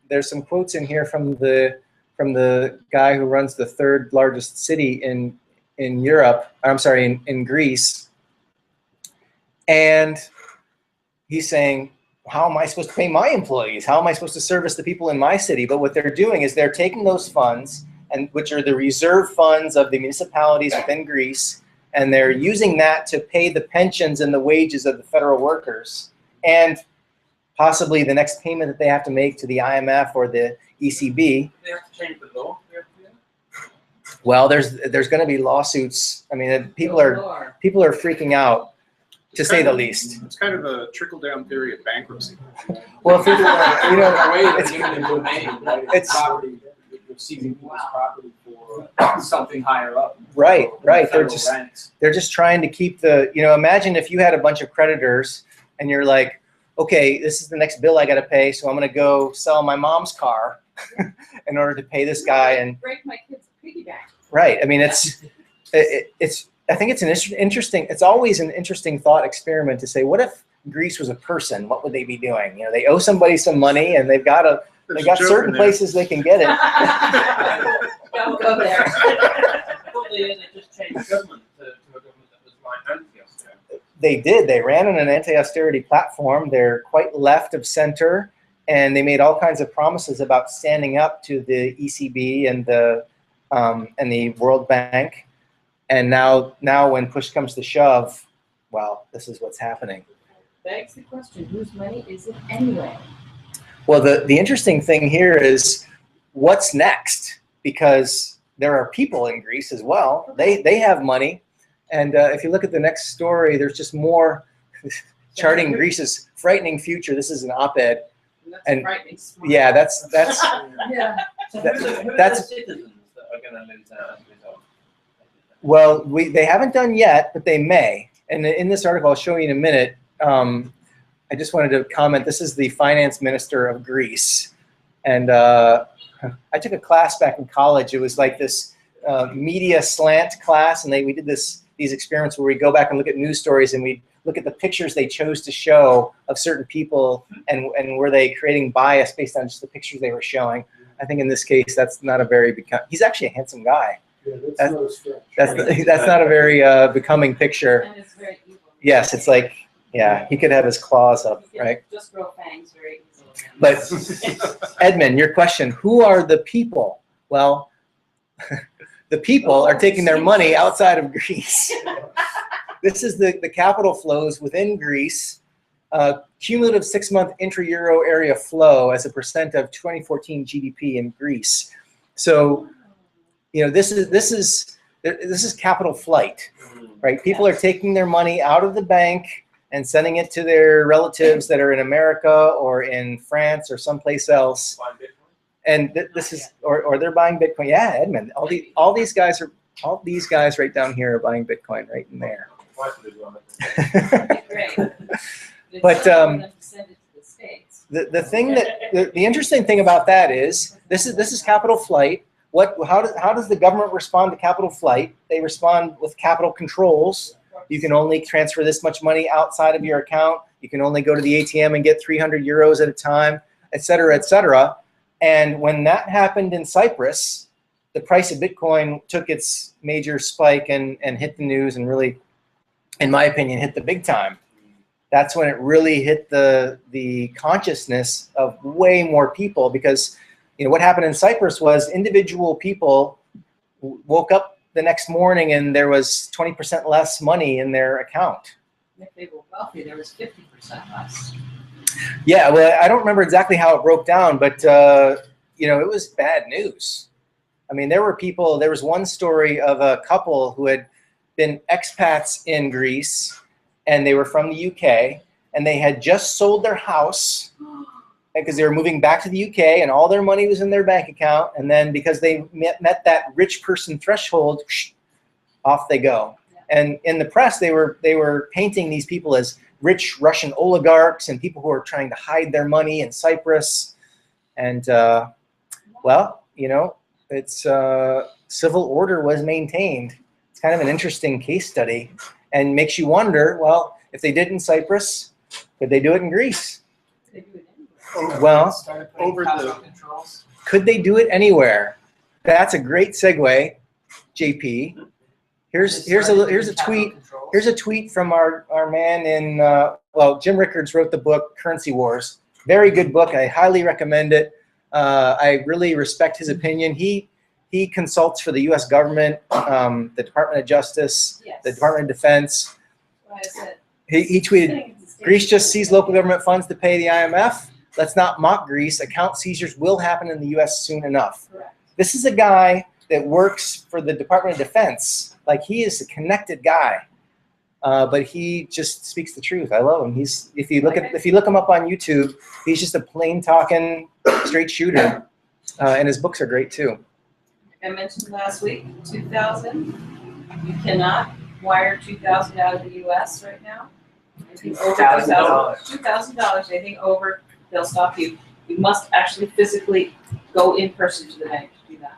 there's some quotes in here from the guy who runs the third largest city in Europe. I'm sorry, in Greece, and he's saying, how am I supposed to pay my employees? How am I supposed to service the people in my city? But what they're doing is they're taking those funds, and which are the reserve funds of the municipalities within Greece, and they're using that to pay the pensions and the wages of the federal workers, and possibly the next payment that they have to make to the IMF or the ECB. They have to change the law. Well, there's going to be lawsuits. I mean, people are freaking out, to say the least. It's kind of a trickle-down theory of bankruptcy. Well, if it's property. You're seizing people's property for something higher up. Right. They're just trying to keep imagine if you had a bunch of creditors and you're like, okay, this is the next bill I got to pay, so I'm going to go sell my mom's car in order to pay this guy and break my kid's piggy bank. Right. I mean, I think it's it's always an interesting thought experiment to say, what if Greece was a person? What would they be doing? They owe somebody some money, and they've got certain places they can get it. Don't go there. They just changed government to a government that was like anti-austerity. They did. They ran on an anti-austerity platform. They're quite left of center, and they made all kinds of promises about standing up to the ECB and the World Bank. And now when push comes to shove, well, this is what's happening. Begs the question, whose money is it anyway? Well, the interesting thing here is what's next, because there are people in Greece as well. They have money. And if you look at the next story, there's just more charting Greece's frightening future. This is an op-ed. And frightening. Yeah, that's yeah. So who are the citizens that are going to lose out as a result? Well, they haven't done yet, but they may. And in this article, I'll show you in a minute. I just wanted to comment. This is the finance minister of Greece, and I took a class back in college. It was like this media slant class, and we did these experiments where we go back and look at news stories, and we look at the pictures they chose to show of certain people, and were they creating bias based on just the pictures they were showing. I think in this case, that's not a very he's actually a handsome guy. Yeah, that's not a very becoming picture. And it's very evil. Yes, it's like Yeah, he could have his claws up, You can right? just grow fangs very easily. But Edmund, your question, who are the people? Well, the people are taking their money outside of Greece. This is the capital flows within Greece. Cumulative 6-month intra-euro area flow as a percent of 2014 GDP in Greece. So, you know, this is capital flight, right? People are taking their money out of the bank and sending it to their relatives that are in America or in France or someplace else. Buy Bitcoin. And this is, or they're buying Bitcoin. Yeah, Edmund, all these guys right down here are buying Bitcoin right in there. Why should they do it? Great. But, Send it to the States. the thing that the interesting thing about that is this is capital flight. How does the government respond to capital flight? They respond with capital controls. You can only transfer this much money outside of your account. You can only go to the ATM and get 300 euros at a time, et cetera, et cetera. And when that happened in Cyprus, the price of Bitcoin took its major spike and hit the news and really, in my opinion, hit the big time. That's when it really hit the consciousness of way more people, because you know what happened in Cyprus was individual people woke up the next morning and there was 20% less money in their account. If they were wealthy, there was 50% less. Yeah, well, I don't remember exactly how it broke down, but you know, it was bad news. I mean, there was one story of a couple who had been expats in Greece, and they were from the UK, and they had just sold their house because they were moving back to the UK, and all their money was in their bank account, and then because they met that rich person threshold, off they go. And in the press, they were painting these people as rich Russian oligarchs and people who are trying to hide their money in Cyprus. And well, you know, it's civil order was maintained. It's kind of an interesting case study, and makes you wonder, well, if they did it in Cyprus, could they do it in Greece? They do it anyway. Well, Started putting over capital the- controls. could they do it anywhere? That's a great segue, JP. Here's a tweet. Here's a tweet from our man in, well, Jim Rickards wrote the book Currency Wars. Very good book. I highly recommend it. I really respect his opinion. He consults for the U.S. government, the Department of Justice, Yes. the Department of Defense. Well, I said, He tweeted, Greece just seized local government funds to pay the IMF. Let's not mock Greece. Account seizures will happen in the U.S. soon enough. Correct. This is a guy that works for the Department of Defense. Like, he is a connected guy, but he just speaks the truth. I love him. If you look him up on YouTube, he's just a plain talking, straight shooter, and his books are great too. I mentioned last week, 2,000. You cannot wire 2,000 out of the U.S. right now. I think over $2,000. $2,000. I think over, they'll stop you. You must actually physically go in person to the bank to do that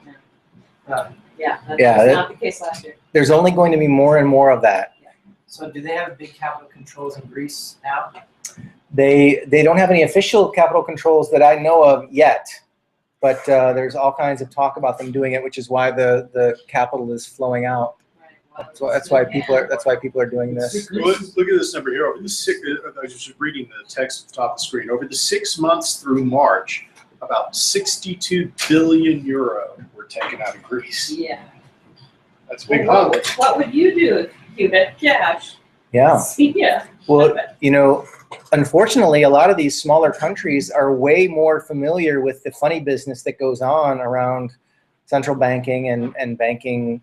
now. Yeah, that was not the case last year. There's only going to be more and more of that. So do they have big capital controls in Greece now? They don't have any official capital controls that I know of yet, but there's all kinds of talk about them doing it, which is why the capital is flowing out. Right. Well, That's why people are doing this. Look at this number here. Over the I was just reading the text at the top of the screen. Over the 6 months through March, about 62 billion euro were taken out of Greece. Yeah. That's a big Well, hunk. what would you do if you had cash? Yeah. Yeah. Well, you know, unfortunately, a lot of these smaller countries are way more familiar with the funny business that goes on around central banking and banking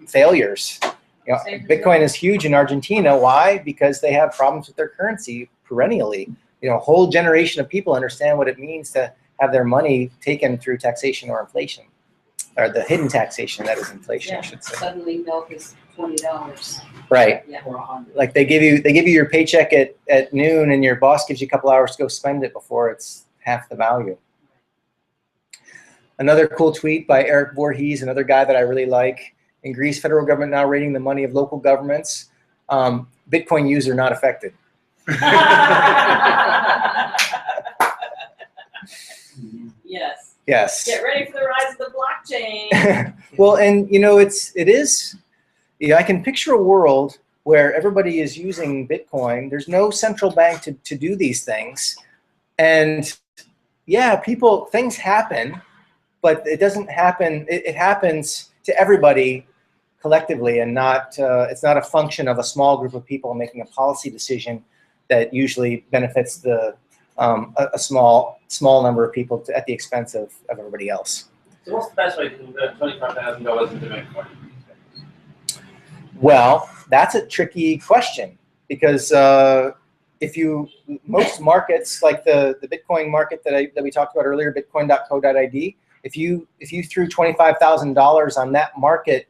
failures. You know, Bitcoin is huge in Argentina. Why? Because they have problems with their currency perennially. You know, a whole generation of people understand what it means to have their money taken through taxation or inflation, or the hidden taxation that is inflation, I should say. Suddenly milk is $20. Right. Yeah. Or 100? Like they give you your paycheck at noon, and your boss gives you a couple hours to go spend it before it's half the value. Another cool tweet by Eric Voorhees, another guy that I really like. In Greece, federal government now raiding the money of local governments. Bitcoin user not affected. Yes. Yes. Get ready for the rise of the blockchain. Well, and you know, it is. Yeah, I can picture a world where everybody is using Bitcoin. There's no central bank to do these things. And yeah, things happen, but it doesn't happen, it happens to everybody collectively, and not, it's not a function of a small group of people making a policy decision that usually benefits the a small number of people at the expense of everybody else. So what's the best way to convert $25,000 into Bitcoin? Well, that's a tricky question, because most markets, like the Bitcoin market that we talked about earlier, bitcoin.co.id, if you threw $25,000 on that market,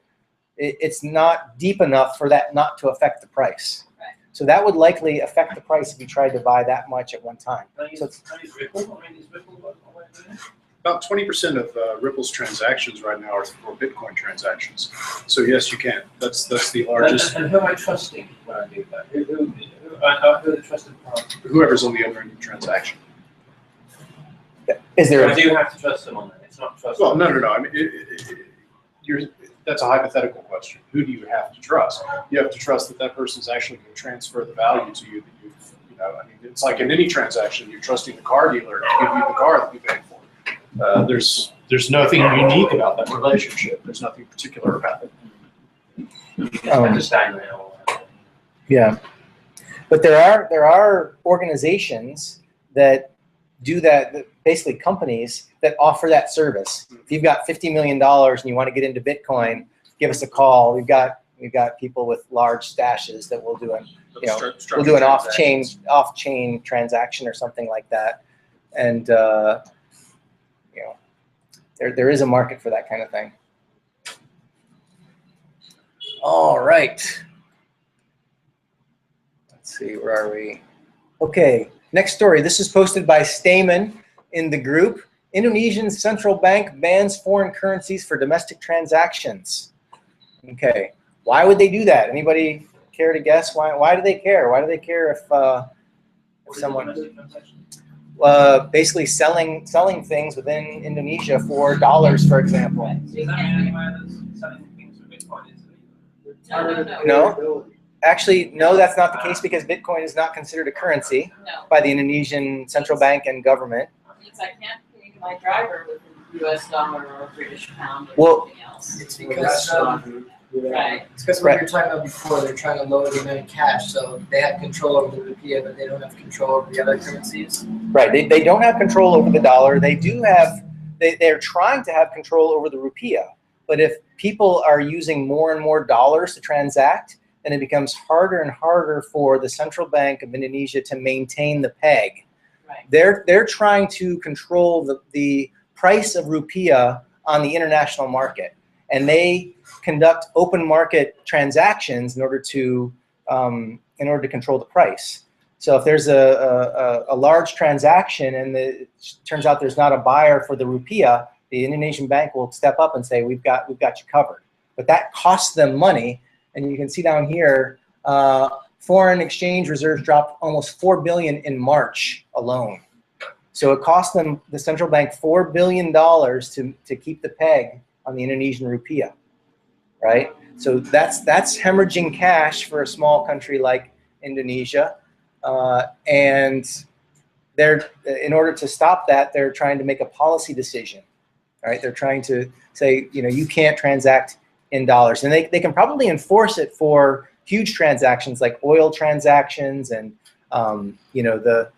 it's not deep enough for that not to affect the price. Right. So that would likely affect the price if you tried to buy that much at one time. So it's, About 20% of Ripple's transactions right now are for Bitcoin transactions. So yes, you can. That's the largest. And who am I trusting when I do that? Who are the trusted parties? Whoever's on the other end of the transaction. is there? I do have to trust someone then. It's not trust. Well, no. I mean, that's a hypothetical question. Who do you have to trust? You have to trust that person's actually going to transfer the value to you that I mean, it's like in any transaction, you're trusting the car dealer to give you the car that you paid for. There's nothing unique about that relationship. There's nothing particular about it. Understand that. Yeah, but there are organizations that do that, basically companies that offer that service. If you've got $50 million and you want to get into Bitcoin, give us a call. We've got people with large stashes that will do we'll do an off-chain transaction or something like that, and there is a market for that kind of thing. All right. Let's see, where are we? Okay, next story. This is posted by Stamen in the group. Indonesian central bank bans foreign currencies for domestic transactions. Okay, why would they do that? Anybody care to guess why? Why do they care? Why do they care if someone basically selling things within Indonesia for dollars, for example? Is that anywhere that's selling things for Bitcoin? No. Actually, no, that's not the case, because Bitcoin is not considered a currency by the Indonesian central bank and government. That means I can't pay my driver with a US dollar or a British pound or anything else. It's because Right. it's because what you were talking about before, they're trying to lower the amount of cash, so they have control over the rupiah, but they don't have control over the other currencies. Right. They don't have control over the dollar. They do have. They're trying to have control over the rupiah. But if people are using more and more dollars to transact, then it becomes harder and harder for the Central Bank of Indonesia to maintain the peg. Right. They're trying to control the price of rupiah on the international market, and they conduct open market transactions in order to control the price. So if there's a large transaction and it turns out there's not a buyer for the rupiah, the Indonesian bank will step up and say, we've got you covered. But that costs them money, and you can see down here, foreign exchange reserves dropped almost $4 billion in March alone. So it cost them, the central bank, $4 billion to keep the peg on the Indonesian rupiah, right? So that's hemorrhaging cash for a small country like Indonesia, and in order to stop that, they're trying to make a policy decision. Right? They're trying to say, you can't transact in dollars, and they can probably enforce it for huge transactions like oil transactions and the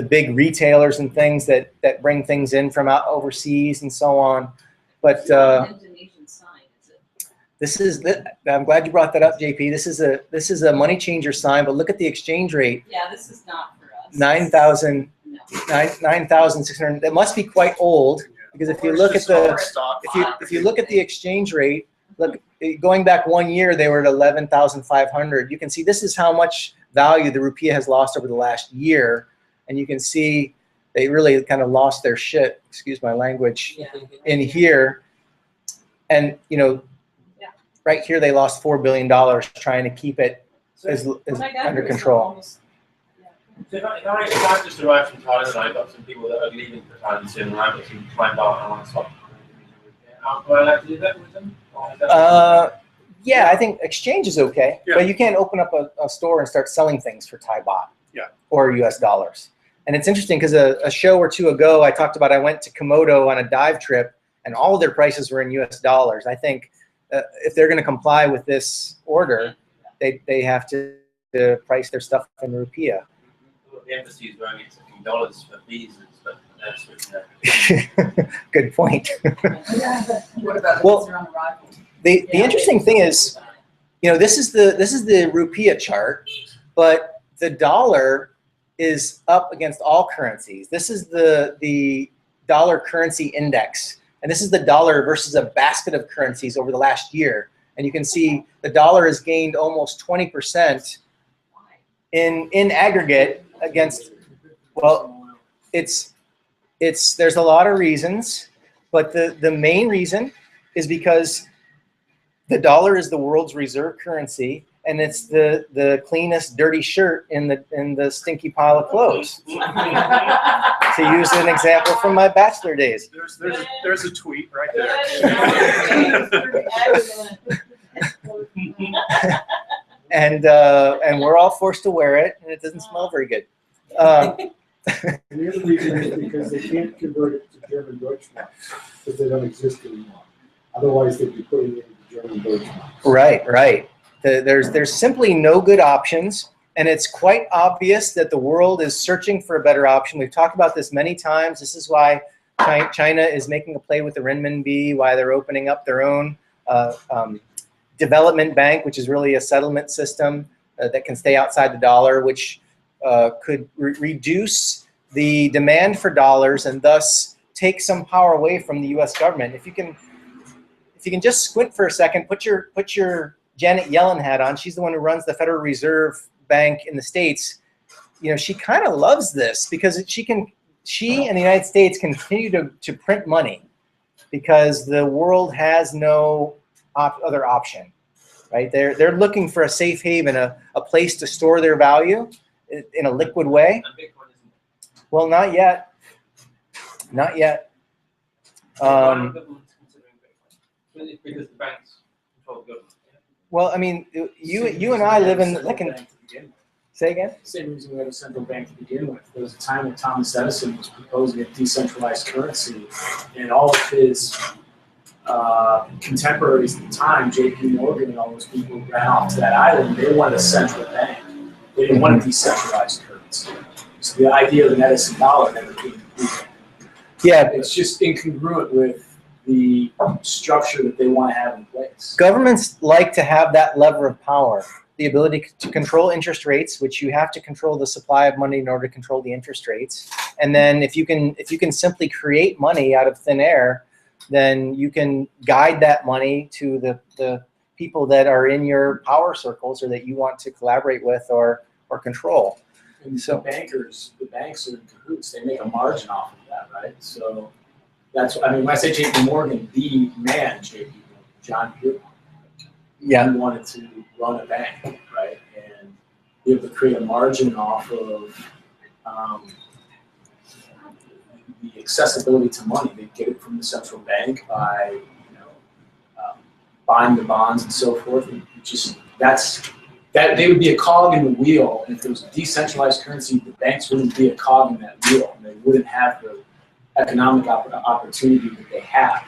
big retailers and things that bring things in from out overseas and so on. But Indonesian sign, is it? I'm glad you brought that up, JP. This is a money changer sign, but look at the exchange rate. Yeah, this is not for us. 9,600. That must be quite old. Because if you look at the exchange rate, look, going back 1 year, they were at 11,500. You can see this is how much value the rupiah has lost over the last year, and you can see they really kind of lost their shit. Excuse my language. In here, and right here they lost $4 billion trying to keep it as under control. So if I just arrived from Thailand and I've got some people that are leaving for Thailand soon and I've got some time bar and I want to swap, am I allowed to do that with them? Yeah, I think exchange is okay, Yeah. but you can't open up a store and start selling things for Thai baht or US dollars. And it's interesting because a show or two ago, I talked about I went to Komodo on a dive trip, and all of their prices were in US dollars. I think if they're going to comply with this order, they have to price their stuff in rupiah. Well, the embassy is running accepting dollars for visas, but that's what Good point. What about Well, if they're on arrival? The interesting thing is, this is the rupiah chart, but the dollar is up against all currencies. This is the dollar currency index, and this is the dollar versus a basket of currencies over the last year. And you can see the dollar has gained almost 20% in aggregate against. Well, there's a lot of reasons, but the main reason is because the dollar is the world's reserve currency, and it's the cleanest dirty shirt in the stinky pile of clothes. To use an example from my bachelor days. There's a tweet right there. And we're all forced to wear it, and it doesn't smell very good. And the other reason is because they can't convert it to German Deutschmarks because they don't exist anymore. Otherwise, they'd be putting it into German Deutschmarks. Right. There's simply no good options, and it's quite obvious that the world is searching for a better option. We've talked about this many times. This is why China is making a play with the renminbi, why they're opening up their own development bank, which is really a settlement system that can stay outside the dollar, which could reduce the demand for dollars and thus take some power away from the U.S. government. If you can just squint for a second, put your Janet Yellen hat on. She's the one who runs the Federal Reserve Bank in the States. She kind of loves this because she and the United States continue to print money because the world has no other option, right? They're looking for a safe haven, a place to store their value in a liquid way. Well, not yet. Not yet. Because the banks control the government. Well, I mean, you and I live in say again? Same reason we had a central bank to begin with. There was a time when Thomas Edison was proposing a decentralized currency, and all of his contemporaries at the time, J.P. Morgan and all those people who ran off to that island, they wanted a central bank. They didn't want a decentralized currency. So the idea of an Edison dollar never came to be. Yeah, it's just incongruent with the structure that they want to have in place. Governments like to have that lever of power, the ability to control interest rates, which you have to control the supply of money in order to control the interest rates. And then if you can simply create money out of thin air, then you can guide that money to the people that are in your power circles or that you want to collaborate with or control. And so the banks are in cahoots. They make a margin off of that, right? So that's what, when I say J.P. Morgan, the man, J.P. Morgan, John Pierpont, he wanted to run a bank, right? And be able to create a margin off of the accessibility to money. They get it from the central bank by, buying the bonds and so forth. And that they would be a cog in the wheel. And if there was a decentralized currency, the banks wouldn't be a cog in that wheel, and they wouldn't have the economic opportunity that they have.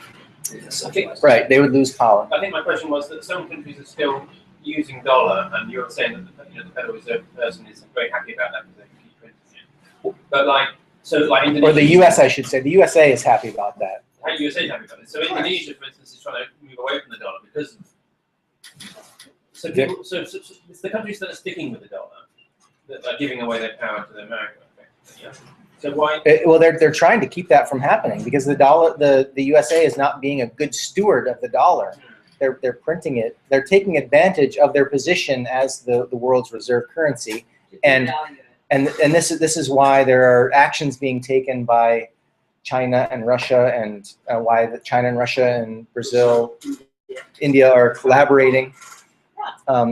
Right, they would lose power. I think my question was that some countries are still using dollar, and you're saying that the Federal Reserve person is very happy about that because they can keep printing it. But Indonesia, or the U.S. I should say, the USA is happy about that. USA is happy about it. So Indonesia, for instance, is trying to move away from the dollar because. So it's the countries that are sticking with the dollar that are giving away their power to America. Yeah. So why? Well, they're trying to keep that from happening because the USA is not being a good steward of the dollar. They're printing it. They're taking advantage of their position as the world's reserve currency, and this is why there are actions being taken by China and Russia, and why China and Russia and Brazil, India are collaborating.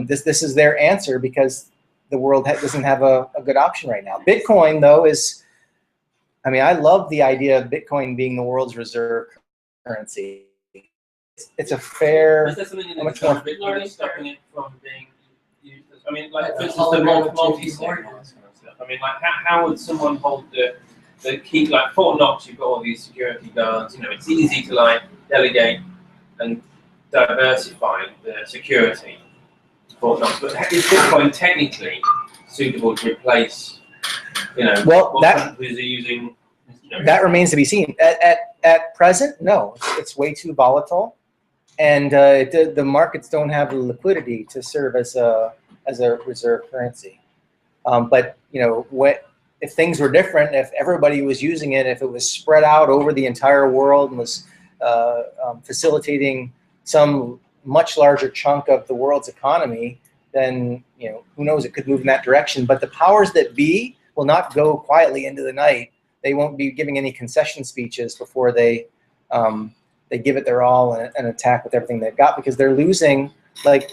This is their answer because the world doesn't have a good option right now. Bitcoin, though, is, I love the idea of Bitcoin being the world's reserve currency. it's a fair. Is there something in How the much more? design that's stopping it from being used? I mean, like for The instance, the hologram multi-sig of and all this kind of stuff. I mean, like how would someone hold the key? Like Fort Knox, you've got all these security guards. You know, it's easy to like delegate and diversify the security. Fort Knox, but is Bitcoin technically suitable to replace? You know, Well, what that- countries are using? You know, That remains to be seen. At present, no, it's way too volatile, and the markets don't have the liquidity to serve as a reserve currency. But you know, if things were different, if everybody was using it, if it was spread out over the entire world and was facilitating some much larger chunk of the world's economy, then you know, who knows, it could move in that direction. But the powers that be will not go quietly into the night. They won't be giving any concession speeches before they give it their all and attack with everything they've got, because they're losing, like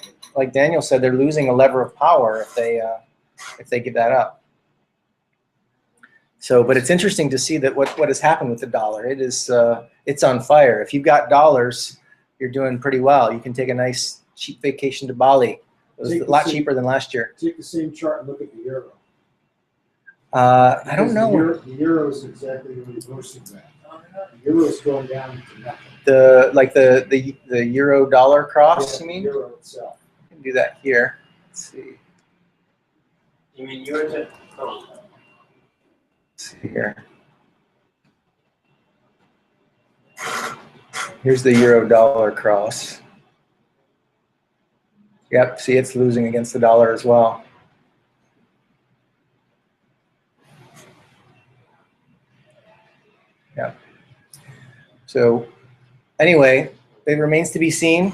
Daniel said, they're losing a lever of power if they give that up. So, but it's interesting to see that what has happened with the dollar. It is it's on fire. If you've got dollars, you're doing pretty well. You can take a nice cheap vacation to Bali. It was a lot cheaper than last year. Take the same chart and look at the euro. I don't Because know. The euro is exactly the reverse of that. The euro is going down to nothing. The euro dollar cross, Yeah, you mean? The euro itself. I can do that here. Let's see. you mean Euro? Oh. Let's see here. Here's the euro dollar cross. Yep, see, it's losing against the dollar as well. Yeah. So anyway, it remains to be seen.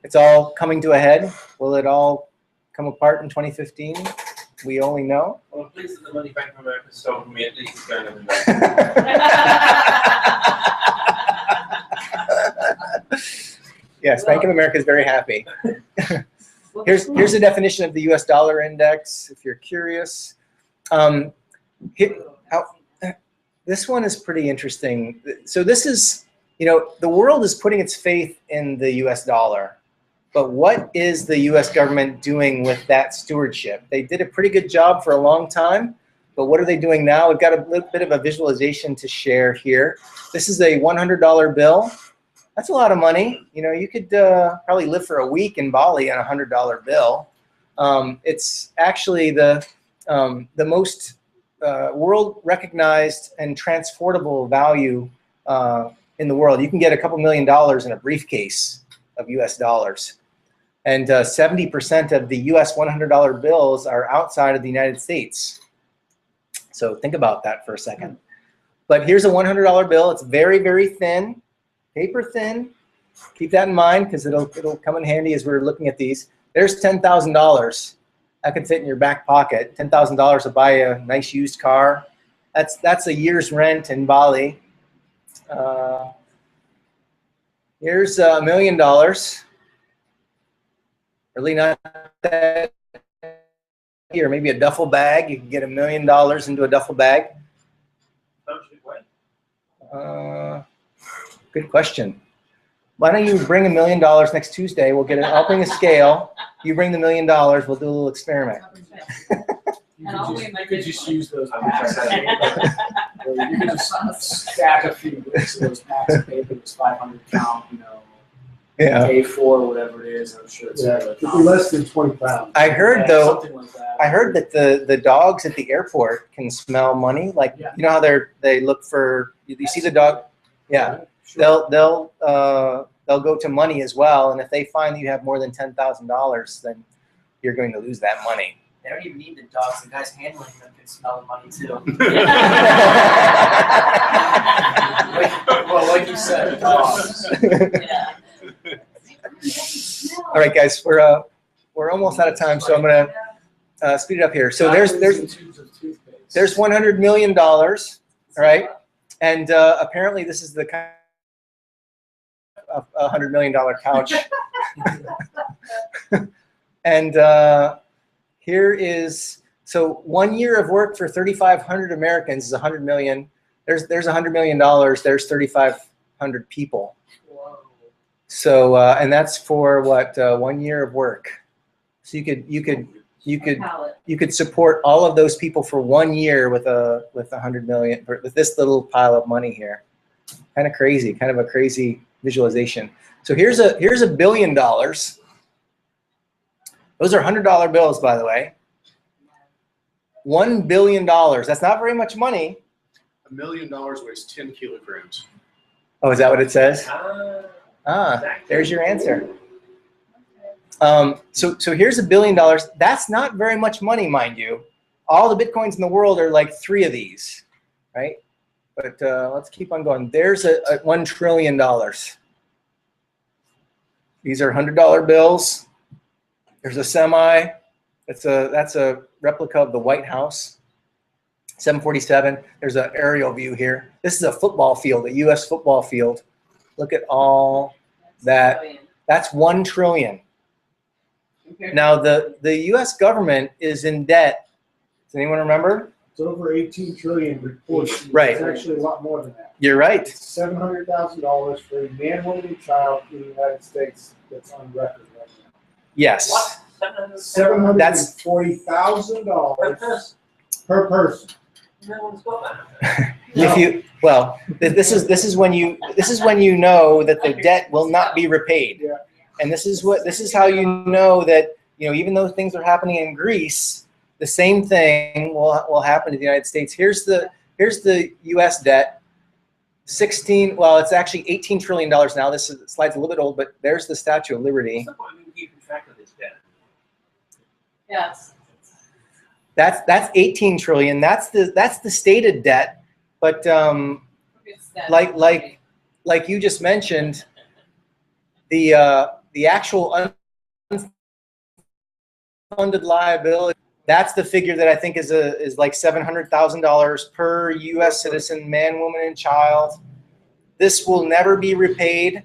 It's all coming to a head. Will it all come apart in 2015? We only know. Well, I'm pleased that the money Bank of America stole from me at least is going to Yes, Bank of America is very happy. Here's the definition of the U.S. dollar index, if you're curious. This one is pretty interesting. So this is, you know, the world is putting its faith in the U.S. dollar. But what is the U.S. government doing with that stewardship? They did a pretty good job for a long time, but what are they doing now? We've got a little bit of a visualization to share here. This is a $100 bill. That's a lot of money. You know, you could probably live for a week in Bali on a $100 bill. It's actually the most world-recognized and transportable value in the world. You can get a couple $1 million in a briefcase of U.S. dollars. And 70% of the U.S. $100 bills are outside of the United States. So think about that for a second. But here's a $100 bill. It's very, very thin, paper thin. Keep that in mind because it'll come in handy as we're looking at these. There's $10,000. That could fit in your back pocket. $10,000 to buy a nice used car. That's a year's rent in Bali. Here's $1 million. Really not that. Or maybe a duffel bag. You can get $1 million into a duffel bag. Good question. Why don't you bring $1 million next Tuesday? We'll get it. I'll bring a scale. You bring the $1 million. We'll do a little experiment. You could just use those packs. You could just stack a few of those packs of paper. It's 500 count, you know. Yeah. A4, whatever it is. I'm sure it's It'd be less than 20 pounds. I heard though. something like that. I heard that the dogs at the airport can smell money. Like you know how they look for. You see the dog. Yeah. Sure. They'll go to money as well, and if they find that you have more than $10,000, then you're going to lose that money. They don't even need the dogs. The guys handling them can smell the money too. Well, like you said, dogs. All right, guys, we're almost out of time, so I'm gonna speed it up here. So there's $100 million, all right, and apparently this is the kind of $100 million couch, and here is, so 1 year of work for 3,500 Americans is 100 million. There's $100 million. There's 3,500 people. So and that's for what 1 year of work. So you could support all of those people for 1 year with 100 million with this little pile of money here. Kind of crazy, kind of a crazy visualization. So here's $1 billion. Those are $100 bills, by the way. $1 billion. That's not very much money. $1 million weighs 10 kilograms. Oh, is that what it says? There's your answer. So here's $1 billion. That's not very much money, mind you. All the Bitcoins in the world are like 3 of these, right? But let's keep on going. There's a $1 trillion. These are $100 bills. There's a semi. That's a replica of the White House. 747. There's an aerial view here. This is a football field, a U.S. football field. Look at all that. That's $1 trillion. Now the U.S. government is in debt. Does anyone remember? It's over 18 trillion reported. Right. It's actually a lot more than that. You're right. It's $700,000 for a man, woman, and child in the United States that's on record right now. Yes. What? $740,000 per person. No one's got that. If you this is when you know that the debt will not be repaid. Yeah. And this is how you know that, you know, even though things are happening in Greece, the same thing will happen to the United States. Here's the U.S. debt. It's actually $18 trillion now. This slide's a little bit old, but there's the Statue of Liberty. What's the point of keeping track of this debt? Yes. That's 18 trillion. That's the stated debt. But like you just mentioned, the actual unfunded liability, that's the figure that I think is like $700,000 per U.S. citizen, man, woman, and child. This will never be repaid.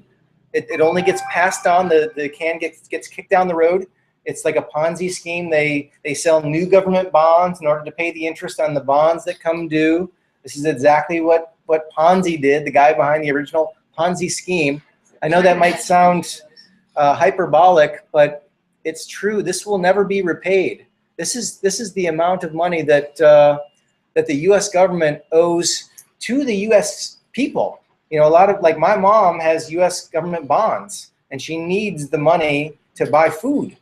It only gets passed on. The can gets kicked down the road. It's like a Ponzi scheme. They sell new government bonds in order to pay the interest on the bonds that come due. This is exactly what Ponzi did, the guy behind the original Ponzi scheme. I know that might sound hyperbolic, but it's true. This will never be repaid. This is the amount of money that the U.S. government owes to the U.S. people. You know, a lot of, like, my mom has U.S. government bonds, and she needs the money to buy food.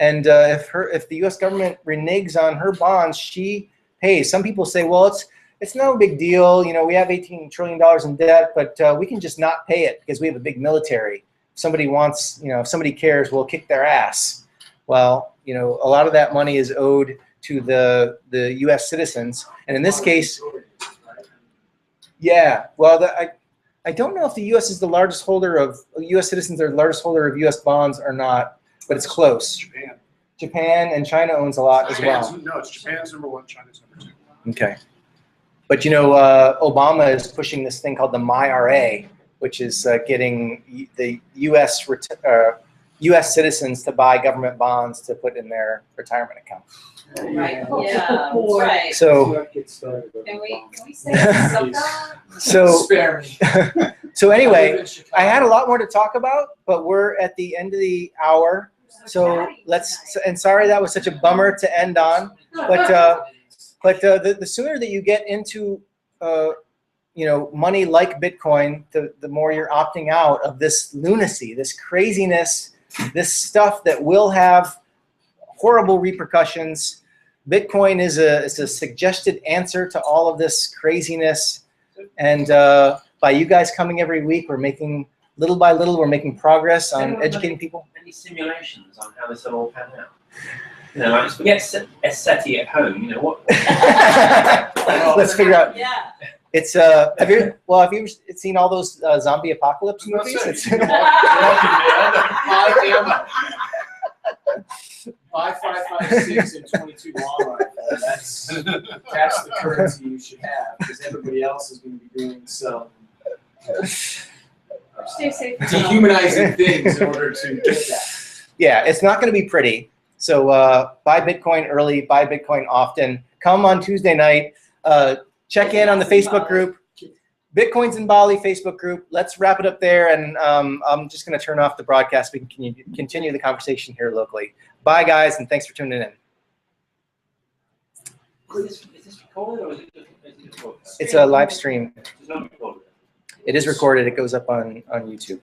And if the U.S. government reneges on her bonds, she pays. Some people say, well, it's no big deal. You know, we have $18 trillion in debt, but we can just not pay it because we have a big military. If somebody wants, you know, if somebody cares, we'll kick their ass. Well, you know, a lot of that money is owed to the U.S. citizens, and in this case, yeah. Well, I don't know if the U.S. is the largest holder of U.S. citizens are the largest holder of U.S. bonds or not, but it's close. Japan and China owns a lot as well. No, it's Japan's #1, China's #2. Okay, but you know, Obama is pushing this thing called the MyRA, which is getting the U.S. citizens to buy government bonds to put in their retirement account. Right. Yeah. Right. So, Can we say something? so, so anyway, I had a lot more to talk about, but we're at the end of the hour. So and sorry that was such a bummer to end on, but the sooner that you get into you know, money like Bitcoin, the more you're opting out of this lunacy, this craziness, this stuff that will have horrible repercussions. Bitcoin is a suggested answer to all of this craziness, and by you guys coming every week, we're making little by little, we're making progress on educating people. Any simulations on how this will all pan out? You know, like, forget a SETI at home. You know what? Let's figure out. Yeah. It's have you seen all those zombie apocalypse movies? It's 5556 and 22 long rifle. That's the currency you should have, because everybody else is going to be doing some Stay safe. dehumanizing things in order to get that. Yeah, it's not going to be pretty. So buy Bitcoin early, buy Bitcoin often. Come on Tuesday night. Check in on the Facebook group. Bitcoins in Bali Facebook group. Let's wrap it up there, and I'm just going to turn off the broadcast. We can continue the conversation here locally. Bye, guys, and thanks for tuning in. Is this recorded or is it just It's a live stream. It's not recorded. It is recorded. It goes up on YouTube.